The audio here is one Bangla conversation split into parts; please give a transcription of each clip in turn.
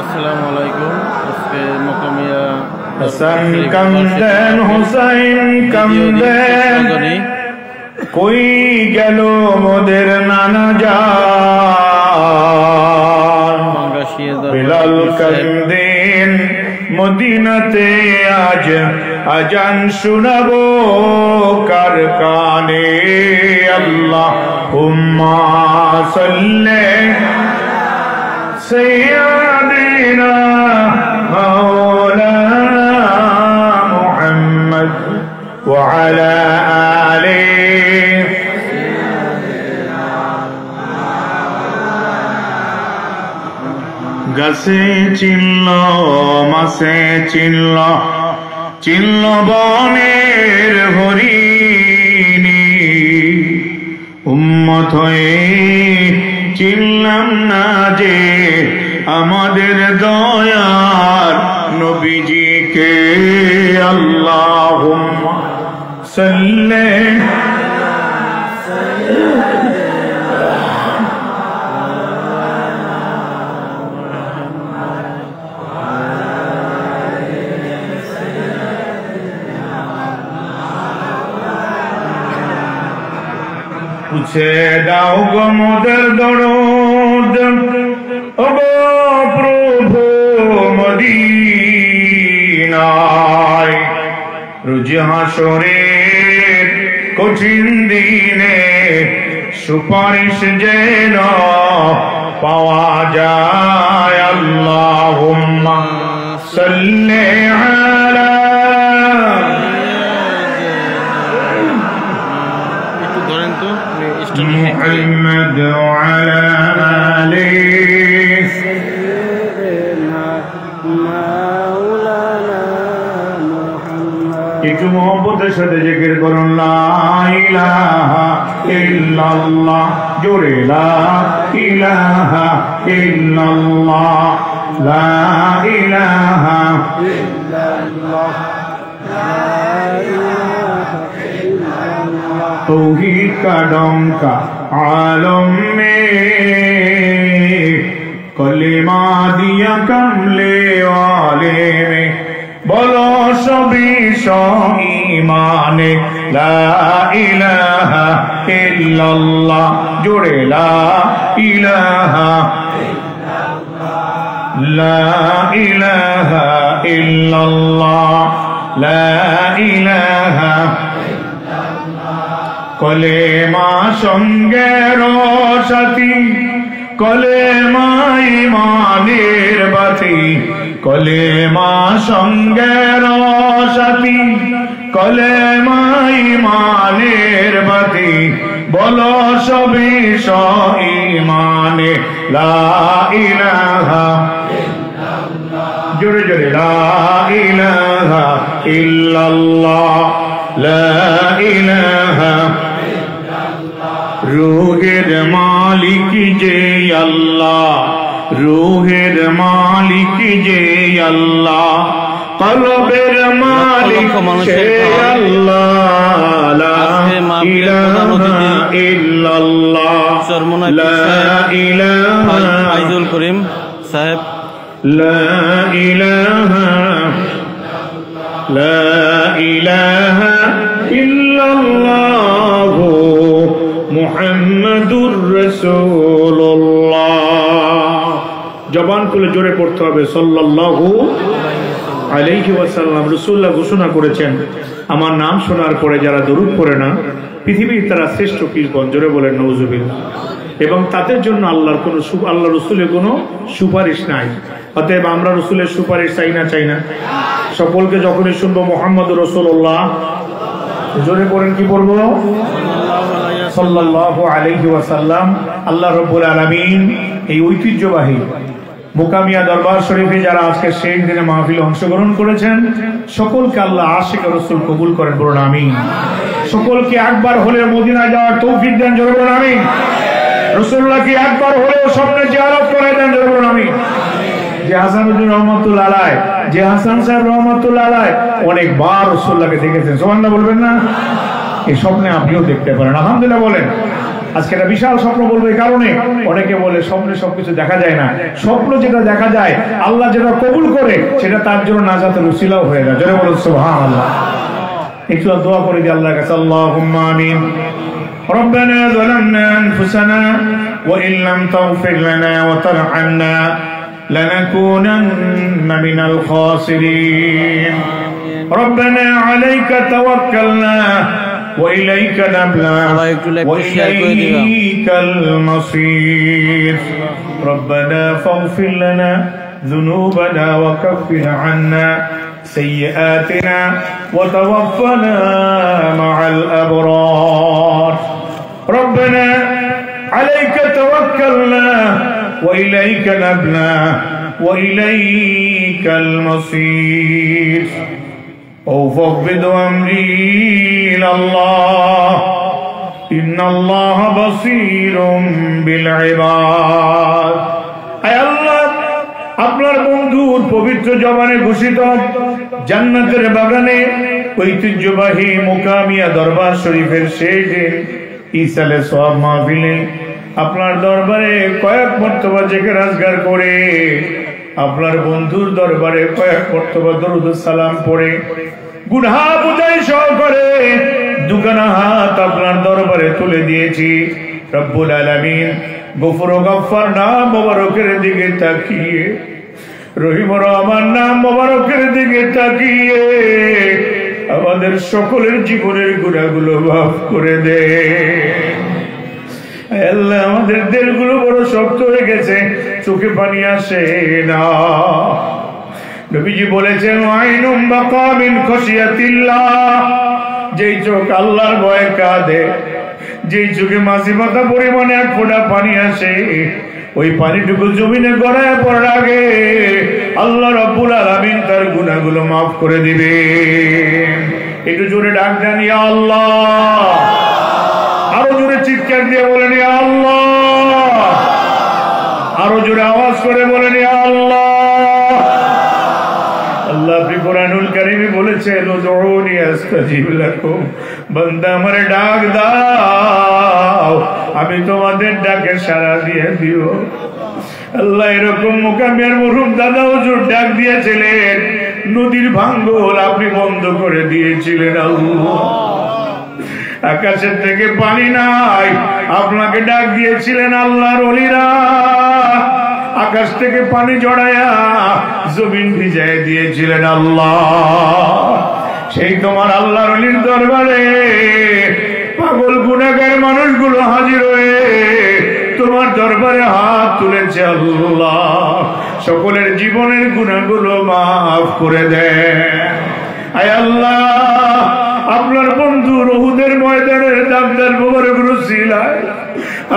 আসসালামু আলাইকুম। আজকে মকামিয়া হাসান কামদেন হুসাইন কামদেন কই গেল মোদের নানা জান বিলাল কামদেন মদিনাতে আজ আজান শুনাবো কার কানে আল্লাহুম্মা সাল্লি সাইয়্যিদিনা মাওলানা মুহাম্মদ ওয়া আলা আলিহি গাছে চিনল মাছে চিনল চিনল বনের হরিণী উম্মত হয়ে চিনলাম না যে আমাদের দয়ার নবীজিকে আল্লাহুম্মা সাল্লি পুছে দাও গো মোদের দরদ ও প্রভু মদিনায় রোজ হাসরের কঠিন দিনে সুপারিশ যেন পাওয়া যায় আল্লাহুম্মা সাল্লি আলা محمد وعلى آله একটু মোহব্বতের সাথে জিকির করুন লা ইলাহা ইল্লাল্লাহ জোরে লা ইলাহা ইল্লাল্লাহ লা ইলাহা ইল্লাল্লাহ तौहीद का डंका आलम में कलिमा दिया कमले वाले में बोलो सभी सो ईमाने ला इलाहा इल्लल्लाह जुड़े ला इलाहा ला इलाहा इल्लल्लाह ला इलाहा কলেমা সঙ্গের সাথী কলেমা ইমানের বাতি কলেমা সঙ্গের সাথী কলেমা ইমানের বাতি বলো সবই ইমানে লা ইলাহা জোরে জোরে লা ইলাহা ইল্লাল্লাহ লা ইলাহা রূহের মালিক যে আল্লাহ রূহের মালিক যে আল্লাহ কলবের মালিক সে আল্লাহ লা ইলাহা ইল্লাল্লাহ লা ইলাহা ফাইজুল করিম সাহেব লা ইলাহা লা ইলাহা ইল্লাল্লাহ মুহাম্মাদুর রাসূলুল্লাহ জবান খুলে জোরে পড়তে হবে সাল্লাল্লাহু আলাইহি ওয়াসাল্লাম। রাসূলুল্লাহ ঘোষণা করেছেন আমার নাম শোনার পরে যারা দরুদ পড়ে না পৃথিবীর তারা শ্রেষ্ঠ কৃপণ জোরে বলেন নাউজুবিল্লাহ। এবং তাদের জন্য আল্লাহ রাসূলের কোনো সুপারিশ নাই। অতএব আমরা রাসূলের সুপারিশ চাই না সকলকে যখনই শুনবো মুহাম্মদুর রাসূলুল্লাহ জোরে পড়েন কি পড়বো সাল্লাল্লাহু আলাইহি ওয়াসাল্লাম। আল্লাহ রাব্বুল আলামিন এই ঐতিহ্যবাহী মুকামিয়া দরবার শরীফে যারা আজকে শেষ দিনে মাহফিলে অংশগ্রহণ করেছেন সকলকে আল্লাহ আশিক রাসূল কবুল করেন বলুন আমিন। সকলকে একবার হলে মদিনা যাওয়ার তৌফিক দেন জোরে বলুন আমিন। রাসূলুল্লাহকে একবার হলেও স্বপ্নে জিয়ারত করে দেন জোরে বলুন আমিন। যে হাসানুদ্দিন রহমাতুল্লাহ আলাইহি যে হাসান সাহেব রহমাতুল্লাহ আলাইহি অনেকবার রাসূলুল্লাহকে দেখেছেন সুবহানাল্লাহ বলবেন না? এই স্বপ্নে আপনিও দেখতে পারেন আলহামদুলিল্লাহ বলেন। আজকে একটা বিশাল স্বপ্ন বলবো এই কারণে, অনেকে বলে স্বপ্নে সবকিছু দেখা যায় না। স্বপ্ন যেটা দেখা যায়, আল্লাহ যেটা কবুল করে, সেটা তার জন্য নাজাতের উসিলাও হয়ে যায়। জোরে বলুন সুবহানাল্লাহ। একটু দোয়া করে দিই আল্লাহর কাছে, আল্লাহুম্মা আমিন। ربنا ظلمنا أنفسنا وإن لم تغفر لنا وترحمنا لنكونن من الخاسرين ربنا عليك توكلنا وإليك نبنا وإليك المصير ربنا فاغفر لنا ذنوبنا وكفر عنا سيئاتنا وتوفنا مع الأبرار ربنا عليك توكلنا وإليك نبنا وإليك المصير وفوض أمري إلى الله إن الله بصير بالعباد أي الله আপনার বন্ধুর পবিত্র জবানে ঘোষিত জান্নাতের বাগানে ঐতিহ্যবাহী মুকামিয়া দরবার শরীফের শেষ দিন ইসালে সওয়াব মাহফিলে আপনার দরবারে কয়েক মর্তবা জিকির আজকার করে, আপনার বন্ধুর দরবারে কয়েক মর্তবা দরুদ সালাম পড়ে, গুনাহ বুঝাই সহকারে দুখানা হাত আপনার দরবারে তুলে দিয়েছি। রব্বুল আলামিন গফুর ও গফফার নাম মোবারকের দিকে তাকিয়ে, রহিম রহমান নাম মোবারকের দিকে তাকিয়ে আমাদের সকলের জীবনের গুনাহগুলো মাফ করে দে। আল্লাহ আমাদের দিলগুলো বড় শক্ত হয়ে গেছে, চোখে পানি আসে না। নবীজি বলেছেন আইনুম বাকা মিন খাশিয়াতিল্লাহ, যেই চোখ আল্লাহর ভয়ে কাঁদে, যেই চোখে মাছি পাতা পরিমাণে এক ফোঁটা পানি আসে, ওই পানিটুকু জমিনে গড়ায় পড়ার আগে আল্লাহ রাব্বুল আলামিন তার গুনাহগুলো মাফ করে দিবে। একটু জোরে ডাক দেন ইয়া আল্লাহ, আরো জোরে চিৎকার দিয়ে বলেন ইয়া আল্লাহ, আরো জোরে আওয়াজ করে বলেন ইয়া আল্লাহ। আল্লাহ আপনি কোরআনুল কারীমে বলেছেন উদউনি আস্তাজিব লাকুম, বান্দা আমারে ডাক দাও আমি তোমাদের ডাকে সাড়া দিয়ে দিও। আল্লাহ এরকম মুকামিয়ার মরহুম দাদা হুজুর ডাক দিয়েছিলেন, নদীর ভাঙ্গন আপনি বন্ধ করে দিয়েছিলেন। আল্লাহ আকাশের থেকে পানি নাই, আপনাকে ডাক দিয়েছিলেন আল্লাহর ওলিরা, আকাশ থেকে পানি জড়ায়া জমিন ভিজায় দিয়েছিলেন। আল্লাহ সেই তোমার আল্লাহর ওলির দরবারে পাগল গুনাহগার মানুষগুলো হাজির হয়ে তোমার দরবারে হাত তুলেছে। আল্লাহ সকলের জীবনের গুনাহগুলো মাফ করে দেন। আয় আল্লাহ আপনার বন্ধুর উহুদের ময়দানের দামদার মোবারক রুসিলায়,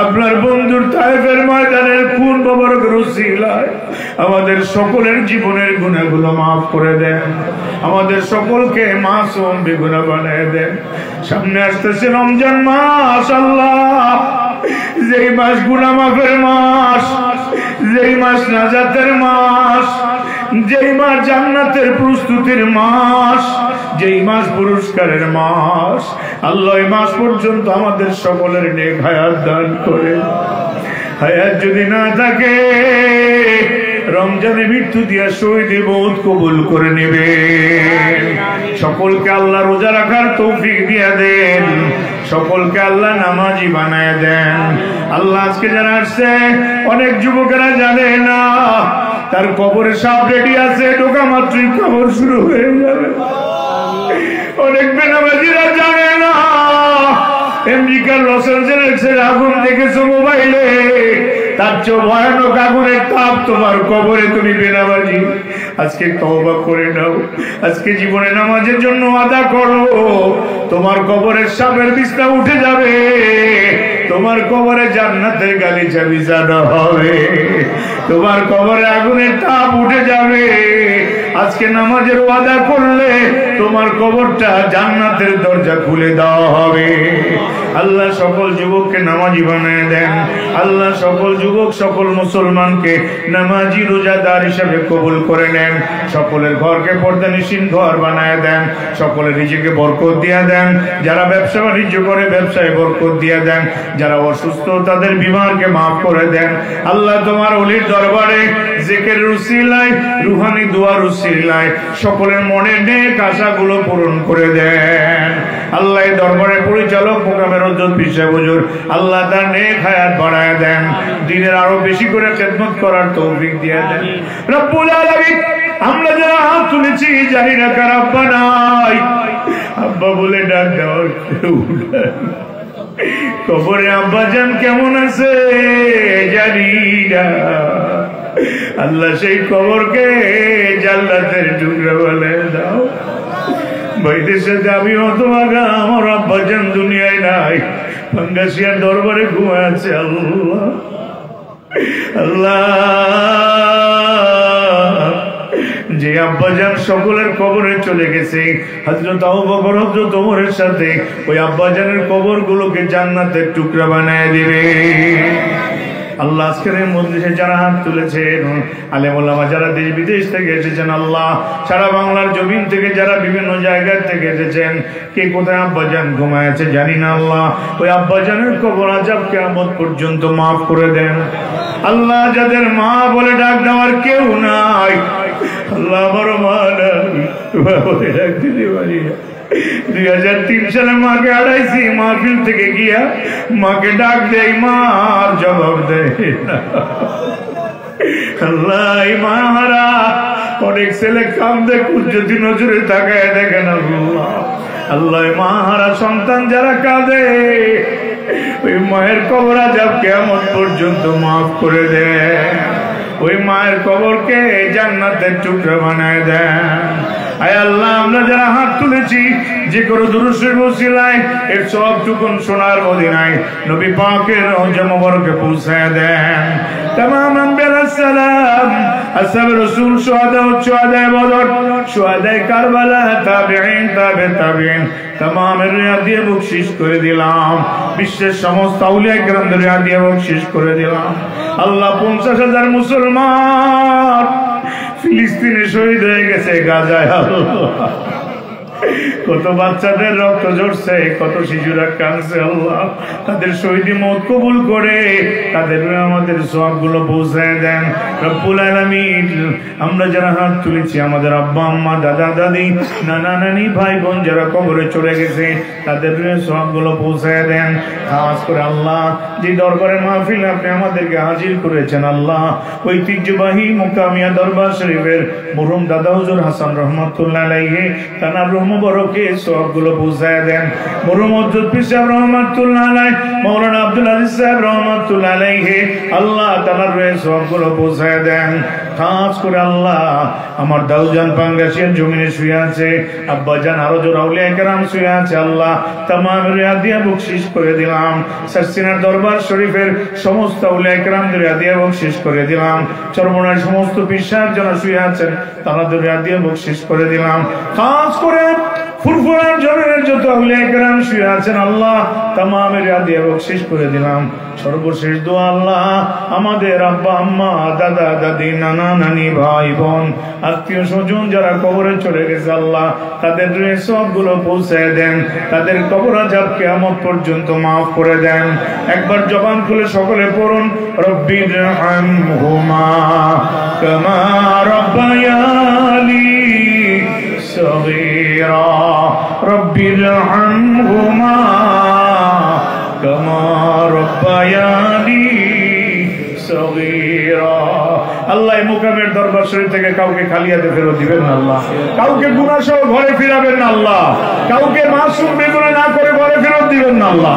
আপনার বন্ধুর তায়েফের ময়দানের খুন মোবারক রুসিলায় আমাদের সকলের জীবনের গুনাহগুলো মাফ করে দেন, আমাদের সকলকে মাসুম বেগুনাহ বানায় দেন। সামনে আসতেছে রমজান মাস, আল্লাহ যেই মাস গুনাহ মাফের মাস, যেই মাস নাজাতের মাস, যেই মাস জান্নাতের প্রস্তুতির মাস, যেই মাস পুরস্কারের মাস, আল্লাহ এই মাস পর্যন্ত আমাদের সকলের নেক হায়াত দান করে। হায়াত যদি না থাকে রমজানে মৃত্যু দিয়া শহীদে মওত কবুল করে নেবে। সকলকে আল্লাহ রোজা রাখার তৌফিক দিয়া দেন, সকলকে আল্লাহ নামাজি বানায় দেন। আল্লাহ আজকে যারা আসছে অনেক যুবকেরা জানে না তার কবরে সাপ রেডি আছে, ঢোকা মাত্রই কবর শুরু হয়ে যাবে। অনেক বেনামাজিরা জানে না আমেরিকার লস অ্যাঞ্জেলেসের আগুন দেখেছো মোবাইলে, তার চেয়ে ভয়ানক আগুনের তাপ তোমার কবরে। তুমি বেনামাজি, আজকে তওবা করে নাও, আজকে জীবনে নামাজের জন্য ওয়াদা করো, তোমার কবরের সাপের বিছনা উঠে যাবে, তোমার কবরে জান্নাতের গালিচা বিছানো হবে, তোমার কবরে আগুনের তাপ উঠে যাবে। আজকে নামাজের ওয়াদা করলে তোমার কবরটা জান্নাতের দরজা খুলে দেওয়া হবে। আল্লাহ সকল যুবককে নামাজি বানায় দেন। আল্লাহ সকল যুবক সকল মুসলমানকে নামাজি রোজাদার হিসেবে কবুল করে নেন। সকলের ঘরকে পর্দানিশীন ঘর বানায় দেন। সকলের রিজিকে বরকত দিয়ে দেন। যারা ব্যবসা বাণিজ্য করে ব্যবসায় বরকত দিয়ে দেন। যারা অসুস্থ তাদের বিমারকে মাফ করে দেন। আল্লাহ তোমার ওলির দরবারে জিকিরের উসিলায় রুহানি দোয়ার উসিলায় সকলের মনের নেক আশাগুলো পূরণ করে দেন। আল্লাহ এই দরবারে পরিচালক মোকামের হযরত পীর সাহেব হুজুর আল্লাহ তার নেক হায়াত বাড়ায় দেন। দিনের আরো বেশি করে খেদমত করার তৌফিক দিয়ে দেন। রব্বুল আলামিন আমরা যারা হাত তুলেছি জানি না কার আব্বা নাই, আব্বা বলে ডাক দেওয়ার কেউ নাই। কবরে আব্বাজান কেমন আছে জানি না। আল্লাহ সেই কবরকে জান্নাতের টুকরা বলে দাও। ভাইদের সাথে আমি অতভাগা, আমার আব্বাজান দুনিয়ায় নাই, পাঙ্গাসিয়ার দরবারে ঘুমায় আছে। আল্লাহ আল্লাহ যে আব্বাজান সকলের কবরে চলে গেছে হযরত আবু বকর হযরত ওমরের সাথে, ওই আব্বাজানের কবর গুলোকে জান্নাতের টুকরা বানায় দিবে। আল্লাহ আজকের মজলিসে যারা হাত তুলেছেন, আলেম ওলামা যারা দেশ বিদেশ থেকে এসেছেন, আল্লাহ সারা বাংলার জমিন থেকে যারা বিভিন্ন জায়গা থেকে এসেছেন, কে কোথায় আব্বাজান ঘুমায় আছে জানি না। আল্লাহ ওই আব্বাজানের কবর আযাব কিয়ামত পর্যন্ত মাফ করে দেন। আল্লাহ যাদের মা বলে ডাক দেওয়ার কেউ নাই, আল্লাহ আমার মা নাই ডাক দিতে পারি। 2003 সালে মাকে হারাইছি, মাহফিল থেকে গিয়া মাকে ডাক দেয়, মার জবাব দেয় না। আল্লাহ মা হারা অনেক ছেলে কান্দে, যদি নজরে তাকায় দেখেন। আল্লাহ আল্লাহ মা হারা সন্তান যারা কাঁদে, ওই মায়ের কবর আযাব কিয়ামত পর্যন্ত মাফ করে দেয়। ওই মায়ের কবরকে জান্নাতের টুকরা বানায় দেন। আয় আল্লাহ আমরা যারা হাত তুলেছি যে কোনো দুরূদ শরীফ ওসিলায় এর সবটুকুন সোনার মদিনায় নবী পাকের রওজা মোবারকে পৌঁছায় দেন। तमाम अंबिया सलाम असहाब रसूल शुहदा बदर शुहदा কারবালা তাবিঈন তাবিঈন तमाम রিয়াদিয়ে বকশিশ করে দিলাম। বিশ্বের সমস্ত আউলিয়া কেরামদের রিয়াদিয়ে বকশিশ করে দিলাম। আল্লাহ 50,000 মুসলমান ফিলিস্তিনে শহীদ হয়ে গেছে গাজায়। আল্লাহ কত বাচ্চাদের রক্ত ঝরছে, কত শিশুরা কাঁদছে। আল্লাহ তাদের শহীদি মওত কবুল করে তাদের আমাদের সওয়াবগুলো পৌঁছায় দেন রব্বুল আলামিন। আমরা যারা হাত তুলেছি আমাদের আব্বা আম্মা দাদা দাদি নানা নানি ভাই বোন যারা কবরে চলে গেছে তাদের সওয়াবগুলো পৌঁছায় দেন। খাস করে আল্লাহ যে দরবারে মাহফিল আপনি আমাদেরকে হাজির করেছেন, আল্লাহ ঐতিহ্যবাহী মুকামিয়া দরবার শরীফের মরহুম দাদা হুজুর হাসান রহমাতুল্লাহ আলাইহি তানার মুবারকে সওয়াবগুলো পৌঁছায় দেন। মরহুম হযরত পীর সাহেব রহমাতুল্লাহ আলাইহি মাওলানা আব্দুল আজিজ সাহেব রহমাতুল্লাহ আলাইহি আল্লাহ তাআলার সওয়াবগুলো পৌঁছায় দেন। খাস করে আল্লাহ আমার দাউজান পাঙ্গাসিয়ার জমিনে শুয়ে আছে, আব্বাজান আরো জোর আউলিয়া কেরাম শুয়ে আছে। আল্লাহ तमाम রিয়াদিয়া বকশিশ করে দিলাম। সারসিনার দরবার শরীফের সমস্ত আউলিয়া কেরামদের রিয়াদিয়া বকশিশ করে দিলাম। চরমনার সমস্ত পীর সাহেব যারা শুয়ে আছেন তাদের রিয়াদিয়া বকশিশ করে দিলাম। খাস করে ফুরফুরার জমিনের যত আউলিয়া কেরাম শুয়ে আছেন আল্লাহ तमाम রিয়াদিয়া বকশিশ করে দিলাম। সর্বশেষ দোয়া আল্লাহ আমাদের আব্বা আম্মা দাদা দাদি নানা নানি ভাই বোন আত্মীয় স্বজন যারা কবরে চলে গেছে আল্লাহ তাদের সবগুলো পৌঁছায় দেন, তাদের কবর আযাব কিয়ামত পর্যন্ত মাফ করে দেন। একবার জবান খুলে সকলে পড়ুন রব্বিরহামহুমা কামা রাব্বায়ানি সগীরা রব্বিরহামহুমা কামা রাব্বায়ানি সগীরা। আল্লাহ মুকামের দরবার শরীফ থেকে কাউকে খালি হাতে ফেরত দিবেন না আল্লাহ, কাউকে গুনাহ সহ ঘরে ফিরাবেন না আল্লাহ, কাউকে মাসুম বেগুনাহ না করে ঘরে ফেরত দিবেন না আল্লাহ।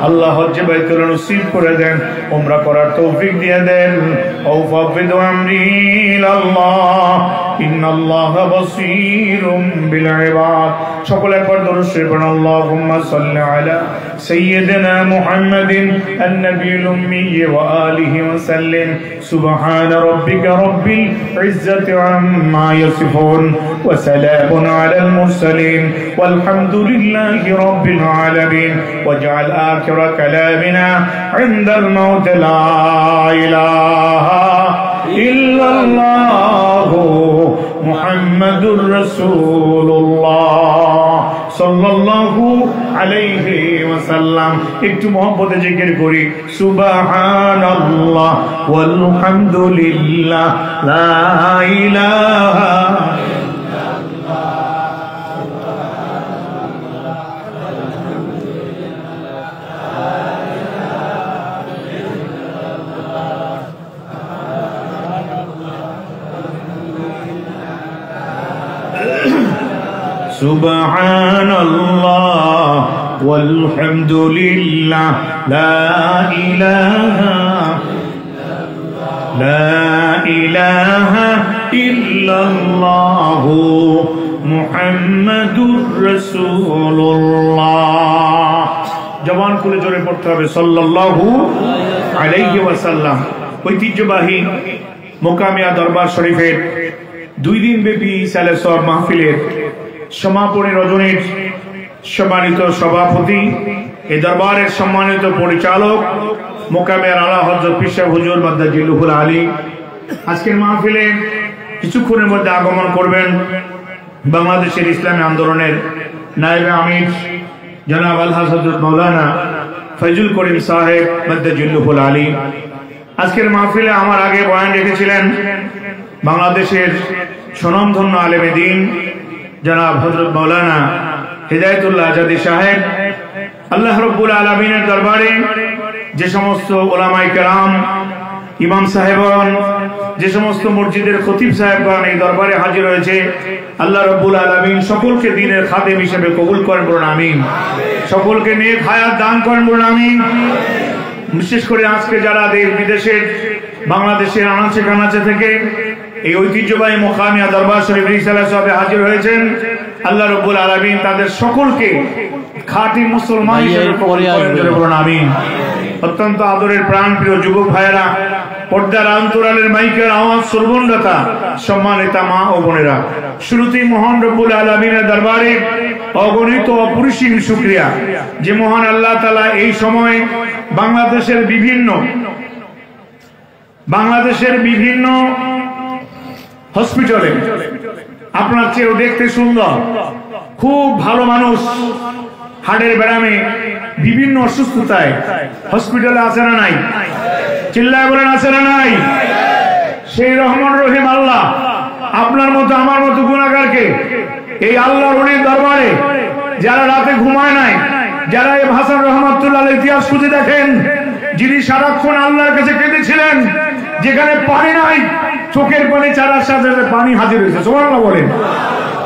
আল্লাহ হজ্জে বাইতুল নসিব করে দেন, উমরা করার তৌফিক দিয়ে দেন। ও ফাবিদু আমরি ইলাল্লাহ ইন্নাল্লাহা বাসীরুম বিল ইবাদ। সকলে একবার দরুদ শরীফ পড়ুন। আল্লাহুম্মা সাল্লি আলা সাইয়্যিদিনা মুহাম্মাদিন আন-নাবিয়্যিল উম্মি ওয়া আলিহি ওয়া সাল্লিম। সুবহানা রাব্বিকা রাব্বিল ইজ্জাতি আম্মা ইয়াসিফুন ওয়া সালামুন আলাল মুরসালিন ওয়ালহামদুলিল্লাহি রাব্বিল আলামিন। ওয়াজআল আখিরা কালামিনা ইনদাল মাউত লা ইলাহা ইল্লাল্লাহু মুহাম্মাদুর রাসূলুল্লাহ সাল্লাল্লাহু আলাইহি ওয়াসাল্লাম। একটু মহব্বতে জিকির করি সুবহানাল্লাহ ওয়ালহামদুলিল্লাহ লা ইলাহা সুবহানাল্লাহ ওয়ালহামদুলিল্লাহ লা ইলাহা ইল্লাল্লাহু মুহাম্মাদুর রাসূলুল্লাহ। জবান খুলে জোরে পড়তে হবে সাল্লাল্লাহু আলাইহি ওয়াসাল্লাম। ঐতিহ্যবাহী মোকামিয়া দরবার শরীফের 2 দিন ব্যাপী সালে সওয়াব মাহফিলের সমাপনী রজনীর সম্মানিত সভাপতি, এই দরবারের সম্মানিত পরিচালক মোকামিয়ার আলা হযরত পীর সাহেব হুজুর মাদ্দাজিলুল আলী আজকের মাহফিলে কিছুক্ষণের মধ্যে আগমন করবেন বাংলাদেশের ইসলামী আন্দোলনের নায়েবে আমির জনাব আলহাজ হযরত মাওলানা ফয়জুল করিম সাহেব মাদ্দাজিলুল আলী। আজকের মাহফিলে আমার আগে বয়ান রেখেছিলেন বাংলাদেশের স্বনামধন্য আলেমে দ্বীন জনাব হযরত মাওলানা হিদায়াতুল্লাহ আজাদী সাহেব। আল্লাহ রাব্বুল আলামিনের দরবারে যে সমস্ত উলামায়ে কেরাম, ইমাম সাহেবগণ, যে সমস্ত মসজিদের খতিব সাহেবগণ এই দরবারে হাজির হয়েছে, আল্লাহ রাব্বুল আলামিন সকলকে দ্বীনের খাদেম হিসেবে কবুল করেন, বলুন আমিন। সকলকে নেক হায়াত দান করেন, বলুন আমিন। বিশেষ করে আজকে যারা দেশ বিদেশের বাংলাদেশের আনাচে কানাচে থেকে এই ঐতিহ্যবাহী মোকামিয়া দরবার শরীফ রিসালাত সাহেবে হাজির হয়েছেন, আল্লাহ রাব্বুল আলামিন তাদের সকলকে খাঁটি মুসলমান হিসেবে কবুল করেন, বলুন আমিন। অত্যন্ত আদরের প্রাণপ্রিয় যুবক ভাইয়েরা, পর্দার অন্তরালের মাইকের আওয়াজ শ্রবণদাতা সম্মানিতা মা ও বোনেরা, শুরুতেই মহান রব্বুল আলামিনের দরবারে অগণিত অপরিসীম শুকরিয়া যে মহান আল্লাহ তাআলা এই সময় বাংলাদেশের বিভিন্ন হসপিটালে আপনার চেয়েও দেখতে সুন্দর, খুব ভালো মানুষ, হাড়ের ব্যায়ামে বিভিন্ন অসুস্থতায় হসপিটালে আছে না নাই? চিল্লায় বলেন আছে না নাই? সেই রহমান রহিম আল্লাহ আপনার মতো আমার মতো গুনাহগারকে এই আল্লাহর ওলির দরবারে যারা রাতে ঘুমায় নাই, যারা এই হাসান রহমাতুল্লাহ ইতিহাস খুঁজে দেখেন, যিনি সারাক্ষণ আল্লাহর কাছে কেঁদেছিলেন, যেখানে পানি নাই চোখের পানি চারার সাথে পানি হাজির হয়েছে, সুবহানাল্লাহ বলেন।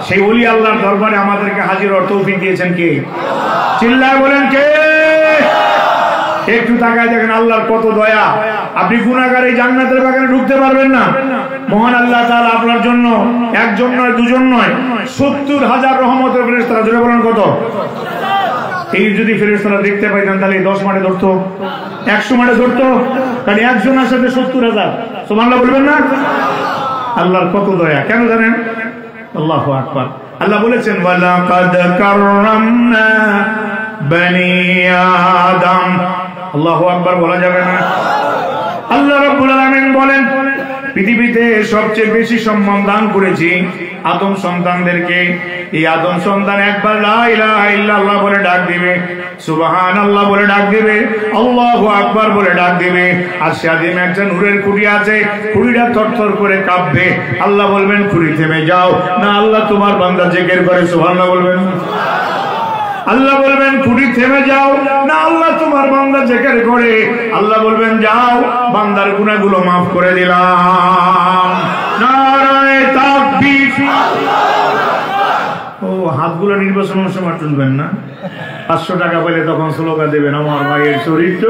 সেই ওলি আল্লাহর দরবারে আমাদেরকে হাজির হওয়ার তৌফিক দিয়েছেন কে? চিল্লায় বলেন কে? একটু তাকায় দেখেন আল্লাহর কত দয়া। আপনি গুনাহগার এই জান্নাতের বাগানে ঢুকতে পারবেন না, মহান আল্লাহ তাআলা আপনার জন্য একজন নয় দুজন নয় 70,000 রহমতের ফেরেশতা, জোরে বলেন কত? এই যদি ফেরেশতারা দেখতে পাইতেন তাহলে 10 মাঠে ধরতো, 100 মাঠে ধরতো, কারণ একজনের সাথে 70,000। সুবহানাল্লাহ বলবেন না? আল্লাহর কত দয়া, কেন জানেন? আল্লাহু আকবার। আল্লাহ বলেছেন ওয়ালাকাদ কাররামনা বনি আদম। আল্লাহু আকবার বলা যাবে না? আল্লাহ রাব্বুল আলামিন বলেন পৃথিবীতে সবচেয়ে বেশি সম্মান দান করেছি আদম সন্তানদেরকে। এই আদম সন্তান একবার লা ইলাহা ইল্লাল্লাহ বলে ডাক দিবে, সুবহানাল্লাহ বলে ডাক দিবে, আল্লাহু আকবার বলে ডাক দিবে, আর সাদিম একটা নূরের খুঁটি আছে, খুঁটিটা থরথর করে কাঁপবে। আল্লাহ বলবেন খুঁটি থেমে যাও, না আল্লাহ তোমার বান্দা জিকির করে, সুবহানাল্লাহ বলবেন। আল্লাহ বলবেন খুঁটি থেমে যাও, না আল্লাহ তোমার বান্দা জিকির করে। আল্লাহ বলবেন যাও, বান্দার গুনাহগুলো মাফ করে দিলাম। নারায়ে তাকবীর। ও হাতগুলো নির্বাচনের সময় তুলবেন না, 500 টাকা পেলে তখন স্লোগান দেবেন আমার ভাইয়ের চরিত্র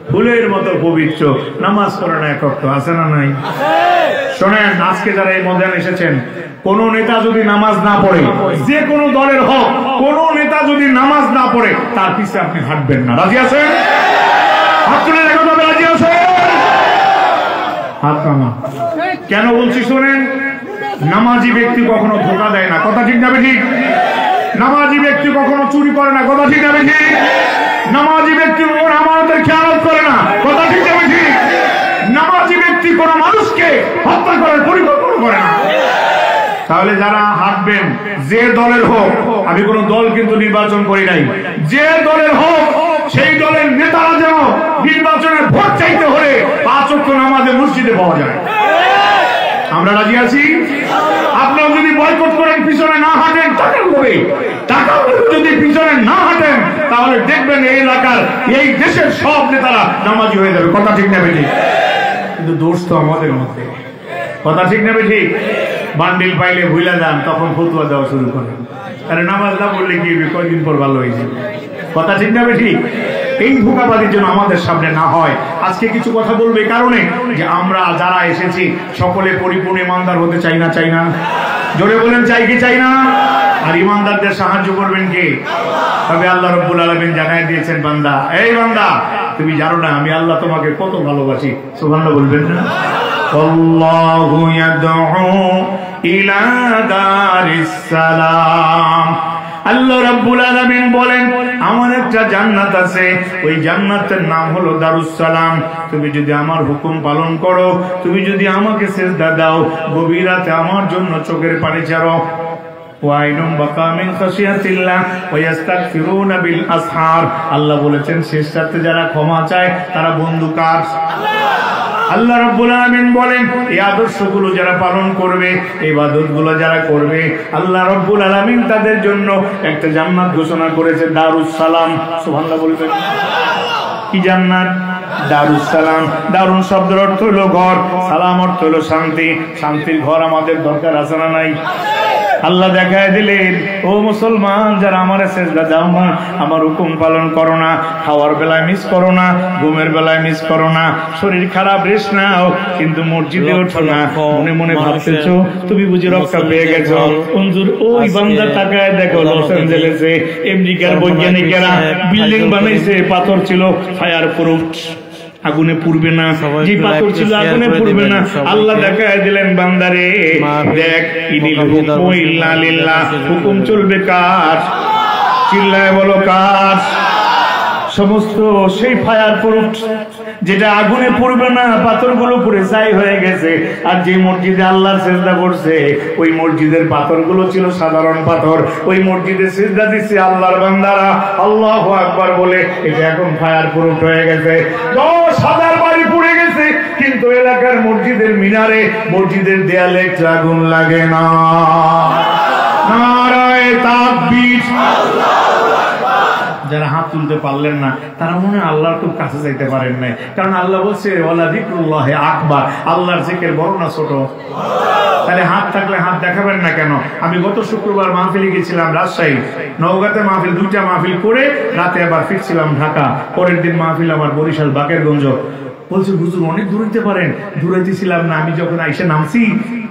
ফুলের মতো পবিত্র, নামাজ পড়ে না এক ওয়াক্ত, আছে না নাই? শোনেন, আজকে যারা এই ময়দানে এসেছেন, কোন নেতা যদি নামাজ না পড়ে, যে কোনো দলের হোক, কোন নেতা যদি নামাজ না পড়ে, তার পিছে আপনি হাঁটবেন না। রাজি আছেন? হাত তুলে রেখে তবে রাজি আছেন? হাত নামা। কেন বলছি শোনেন, নামাজি ব্যক্তি কখনো ধোঁকা দেয় না, কথা ঠিক না ঠিক? নামাজি ব্যক্তি কখনো চুরি করে না, কথা ঠিক না ঠিক? নামাজি ব্যক্তি কখনো আমানতের খেয়ালত করে না, কথা ঠিক না ঠিক? নামাজি ব্যক্তি কোন মানুষকে হত্যা করার পরিকল্পনা করে না। তাহলে যারা হাঁটবেন, যে দলের হোক, আমি কোন দল কিন্তু নির্বাচন করি নাই, যে দলের হোক সেই দলের নেতারা যেন নির্বাচনের ভোট চাইতে হলে 5 ওয়াক্ত নামাজে মসজিদে পাওয়া যায়। আমরা রাজি আছি? আপনারা যদি বয়কট করেন, পিছনে না হাঁটেন, টাকা করে যদি পিছনে না হাঁটেন, তাহলে দেখবেন এই এলাকার, এই দেশের সব নেতারা নামাজি হয়ে যাবে। কথা ঠিক না বেঠিক? কিন্তু দোষ তো আমাদের মধ্যে। কথা ঠিক না বেঠিক? বান্ডিল পাইলে ভুলে যান, তখন ফতুয়া দেওয়া শুরু করেন, আরে নামাজ না পড়লে কি কয়দিন পর ভালো হয়ে যাবে। কথা ঠিক না বেঠিক? এই ধোঁকাবাজির জন্য আমাদের সামনে না হয়। আজকে কিছু কথা বলবে কারণে যে আমরা যারা এসেছি সকলে পরিপূর্ণ ইমানদার হতে চাই না, চাই না? জোরে বলেন, চাই কি চাই না? আর ইমানদারদের সাহায্য করবেন কে? তবে আল্লাহ রাব্বুল আলামিন জানাই দিয়েছেন, বান্দা, এই বান্দা, তুমি জানো না আমি আল্লাহ তোমাকে কত ভালোবাসি। সুবহানাল্লাহ বলবেন না? আল্লাহু ইয়াদউ ইলা দারিস সালাম। আল্লাহ রাব্বুল আলামিন বলেন, আমার একটা জান্নাত আছে, ওই জান্নাতের নাম হলো দারুস সালাম। তুমি যদি আমার হুকুম পালন করো, তুমি যদি আমাকে সিজদা দাও, গভীর রাতে আমার জন্য চোখের পানি ছাড়ো, ওয়াইনুম বাকা মিন খাশিয়াতিল্লাহ ওয়া ইস্তাগফিরুনা বিল আসহার। আল্লাহ বলেছেন, শেষ রাতে যারা ক্ষমা চায় তারা বন্ধু কার? আল্লাহ রাব্বুল আলামিন বলেন, এই আদর্শগুলো যারা পালন করবে, ইবাদতগুলো যারা করবে, আল্লাহ রাব্বুল আলামিন তাদের জন্য একটা জান্নাত ঘোষণা করেছে, দারুস সালাম। সুবহানাল্লাহ বলবেন। কি জান্নাত? দারুস সালাম। দারুন শব্দের অর্থ হলো ঘর, সালাম অর্থ হলো শান্তি। শান্তির ঘর আমাদের দরকার আছে না নাই? আল্লাহ দেখায় দিলেন, ও মুসলমান যারা আমার সেজদা দাও না, আমার হুকুম পালন করো না, খাওয়ার বেলায় মিস করো না, ঘুমের বেলায় মিস করো না, শরীর খারাপ রেস্ট নাও, কিন্তু মসজিদে ওঠো না। মনে মনে ভাবতেছো তুমি বুঝি রক্ষা পেয়ে গেছো। হুজুর, ওই বান্দা তাকায় দেখো, লস অ্যাঞ্জেলেসে আমেরিকার বৈজ্ঞানিকেরা বিল্ডিং বানাইছে, পাথর ছিল ফায়ার প্রুফ, আগুনে পুড়বে না, যে পাথর ছিল আগুনে পুড়বে না। আল্লাহ দেখায় দিলেন, বান্দারে দেখ, ইনিল হুকমু ইল্লা লিল্লাহ, হুকুম চলবে কার? চিল্লায় বলো কার? সমস্ত সেই ফায়ার প্রুফ, যেটা আগুনে পুড়বে না, পাথরগুলো পুড়ে ছাই হয়ে গেছে। আর যে মসজিদে আল্লাহর সিজদা করছে, ওই মসজিদের পাথরগুলো ছিল সাধারণ পাথর। ওই মসজিদে সিজদা দিচ্ছে আল্লাহর বান্দারা, আল্লাহু আকবার বলে, এটা এখন ফায়ার প্রুফ হয়ে গেছে। 10,000 বাড়ি পুড়ে গেছে, কিন্তু এলাকার মসজিদের মিনারে, মসজিদের দেয়ালে আগুন লাগে না। নারায়ে তাকবীর। যারা হাত তুলতে পারলেন না, তারা মনে হয় আল্লাহর খুব কাছে যাইতে পারেন নাই, কারণ আল্লাহ বলছে, ওয়ালা যিকরুল্লাহি আকবার, আল্লাহর জিকির বড় না ছোট? তাহলে হাত থাকলে হাত দেখাবেন না কেন? আমি গত শুক্রবার মাহফিলে গেছিলাম রাজশাহী, নওগাঁতে মাহফিল, 2টা মাহফিল করে রাতে আবার ফিরছিলাম ঢাকা। পরের দিন মাহফিল আমার বরিশাল বাকেরগঞ্জ। বলছে, হুজুর অনেক দূরাইতে পারেন। দূরাইতেছিলাম না, আমি যখন আইসে নামছি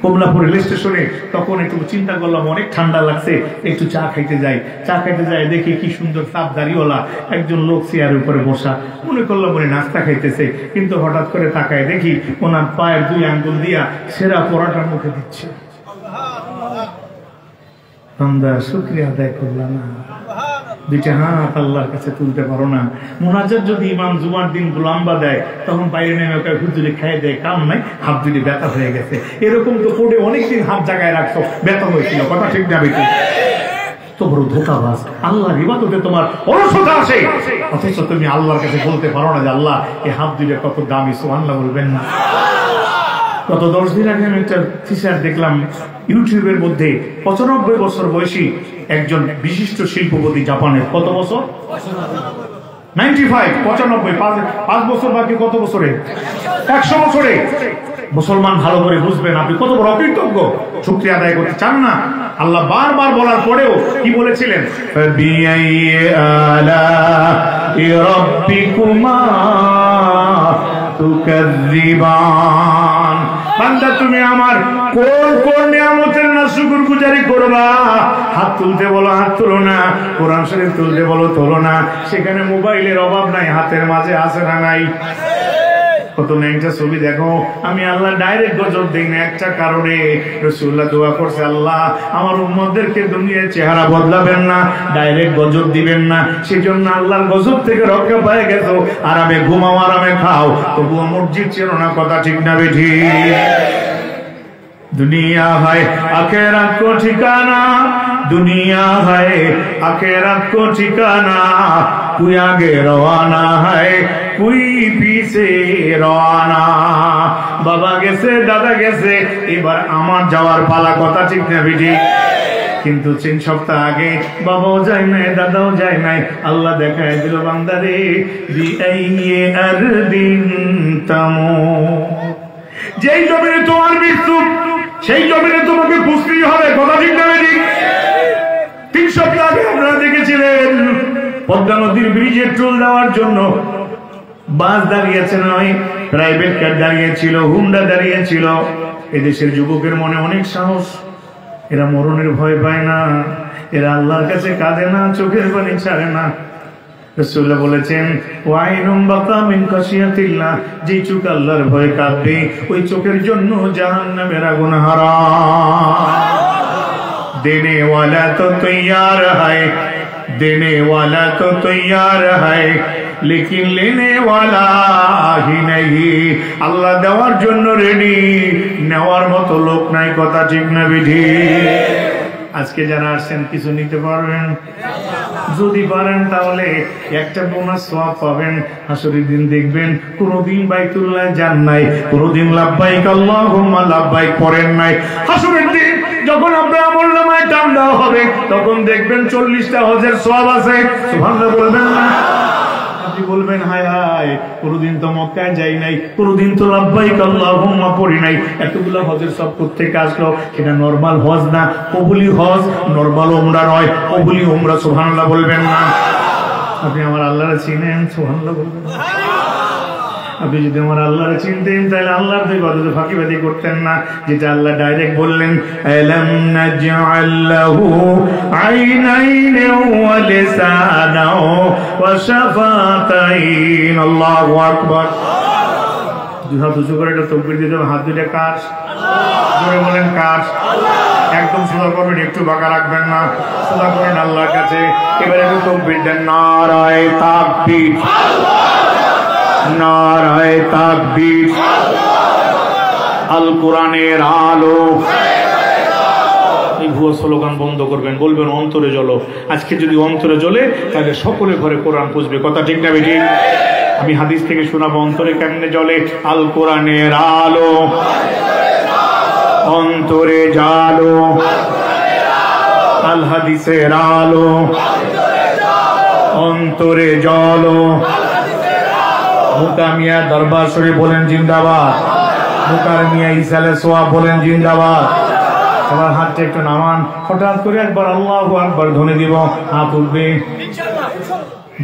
কমলাপুর রেল স্টেশনে, তখন একটু চিন্তা করলাম অনেক ঠান্ডা লাগছে, একটু চা খাইতে যাই। চা খাইতে যাই, দেখি কি সুন্দর সাপ দাড়িওয়ালা একজন লোক চেয়ারের উপরে বসা। মনে করলাম উনি নাস্তা খাইতেছে, কিন্তু হঠাৎ করে তাকায় দেখি ওনার পায়ের 2 আঙ্গুল দিয়া সেরা পরাটা মুখে দিচ্ছে। বান্দা শুকরিয়া আদায় করলাম না, 2টা হাত আল্লাহর কাছে তুলতে পারো না। মুনাজাত যদি ইমাম জুমার দিন লম্বা দেয়, তখন বাইরে নেমে ওকে হুজুরে খাইয়ে দেয়, কাম নাই, হাত দুটি ব্যথা হয়ে গেছে। এরকম তো কোর্টে অনেকদিন হাত জায়গায় রাখছো, ব্যথা হয়েছিল, কথা ঠিক না বেশি? তো বড় ধোঁকাবাজ। আল্লাহর ইবাদতে তোমার অলসতা আসে, অথচ তুমি আল্লাহর কাছে বলতে পারো না যে আল্লাহ এই হাত দুইটা কত দামি। সুবহানাল্লাহ বলবেন না? গত 10 দিন আগে আমি একটা টিচার দেখলাম ইউটিউবের মধ্যে, 95 বছর বয়সী একজন বিশিষ্ট শিল্পপতি জাপানের। কত বছর? 95, 95, 5 বছর বাকি কত বছরে? 100 বছরে। মুসলমান ভালো করে বুঝবেন, আপনি কত বড় অকৃতজ্ঞ। শুকরিয়া আদায় করতে চান না? আল্লাহ বারবার বলার পরেও কি বলেছিলেন? ফাবিআইয়ি আলা'i রাব্বিকুমা তুকাযযিবান। বান্দা তুমি আমার কোন কোন নিয়ামতের না শুকরগুজারি করবা? হাত তুলতে বলো, হাত তুলো না। কোরআন শরীফ তুলতে বলো, তোলো না। সেখানে মোবাইলের অভাব নাই, হাতের মাঝে আছে না নাই? কত একটা ছবি দেখো। আমি আল্লাহ ডাইরেক্ট গজব দিই না একটা কারণে। রাসূলুল্লাহ দোয়া করছে, আল্লাহ আমার উম্মতদেরকে দুনিয়ার চেহারা বদলাবেন না, ডাইরেক্ট গজব দিবেন না। সেজন্য আল্লাহর গজব থেকে রক্ষা পেয়ে গেছো। আরামে ঘুমাও, আরামে খাও, তবুও মসজিদ ছিল না। কথা ঠিক না বেঠি? दुनिया है आखिरत को ठिकाना, दुनिया है आखिरत को ठिकाना, कोई आगे रवाना है कोई पीछे रवाना। बाबा गेছে, দাদা গেছে, এবার আমার যাওয়ার পালা। কথা ঠিক না বেঠি? কিন্তু 3 সপ্তাহ আগে বাবাও যায় নাই, দাদাও যায় নাই। আল্লাহ দেখায় দিল, বান্দারে বিআইয়ে আরদিন তামুত, যেই জমিনে তোমার মৃত্যু সেই জমিনে তোমাকে খুঁজতেই হবে। কথা ঠিক না ঠিক? 3 সপ্তাহ আগে আপনারা দেখেছিলেন পদ্মা নদীর ব্রিজের টোল দেওয়ার জন্য বাস দাঁড়িয়েছে নয়, প্রাইভেট কার দাঁড়িয়েছিল, হুন্ডা দাঁড়িয়েছিল। এদেশের যুবকের মনে অনেক সাহস, এরা মরণের ভয় পায় না, এরা আল্লাহর কাছে কাঁদে না, চোখের পানি ছাড়ে না। রাসূলুল্লাহ বলেছেন, ওয়াইনুম বাকা মিন খাশিয়াতিল্লাহ, যে চোখ আল্লাহর ভয়ে কাঁদবে ওই চোখের জন্য জাহান্নামের আগুন হারাম। দেনে ওয়ালা তো তৈয়ার है, देने वाला तो तैयार है, लेकिन लेने वाला ही नहीं। আল্লাহ দেওয়ার জন্য রেডি, নেওয়ার মতো লোক নাই। কথা ঠিক না বিধি? আজকে যারা আসছেন কিছু নিতে পারবেন? যদি পারেন তাহলে একটা বোনাস সওয়াব পাবেন। হাসরের দিন দেখবেন কোনদিন বাইতুল্লাহ যান নাই, কোনদিন লাব্বাইক আল্লাহুম্মা লাব্বাইক পড়েন নাই। হাসরের দিন যখন আপনার আমলনামায় টান দেওয়া হবে তখন দেখবেন 40টা হজের সওয়াব আছে। সুবহানাল্লাহ বলবেন না? আপনি বলবেন, হায় হায়, কোনদিন তো মক্কায় যাই নাই, কোনদিন তো লাব্বাইক আল্লাহুম্মা পড়ি নাই, এতগুলো হজের সব করতে আসলো। এটা নরমাল হজ না, কবুলি হজ। নরমাল উমরা নয়, কবুলি উমরা। সুবহানাল্লাহ বলবেন না? আপনি আমার আল্লাহরে চিনেন? সুবহানাল্লাহ বলবেন না? আপনি যদি আমার আল্লাহরে চিনতেন তাহলে আল্লাহর ইবাদতে ফাঁকিবাজি করতেন না, যেটা আল্লাহ ডাইরেক্ট বললেন, আলাম নাজআল লাহু আইনাইন ওয়া লিসানাও ওয়া শাফাতাইন। আল্লাহু আকবার। দুই হাত উঁচু করে একটা তাকবীর দিতে হবে। হাত দুইটা কার? জোরে বলেন কার? একদম সোজা করবেন, একটু বাঁকা রাখবেন না, সোজা করেন আল্লাহর কাছে। এবারে একটু তাকবীর দেন, নারায়ে তাকবীর, নারায়ে তাকবীর। আল কোরআনের আলো। এই ভুয়া স্লোগান বন্ধ করবেন, বলবেন অন্তরে জ্বলো। আজকে যদি অন্তরে জ্বলে তাহলে সকলে ঘরে কোরআন পুষবে। কথা ঠিক না বেঠিক? আমি হাদিস থেকে শোনাবো অন্তরে কেমনে জ্বলে। আল কোরআনের আলো অন্তরে জালো, আল হাদিসের আলো অন্তরে জ্বলো। মুকামিয়া দরবার শরীফ বলেন জিন্দাবাদ, মুকারমিয়া ইসালে সোয়াব বলেন জিন্দাবাদ। সবার হাতটা একটু নামান। হঠাৎ করে একবার আল্লাহু আকবার ধ্বনি দিব, হাত উঠবে।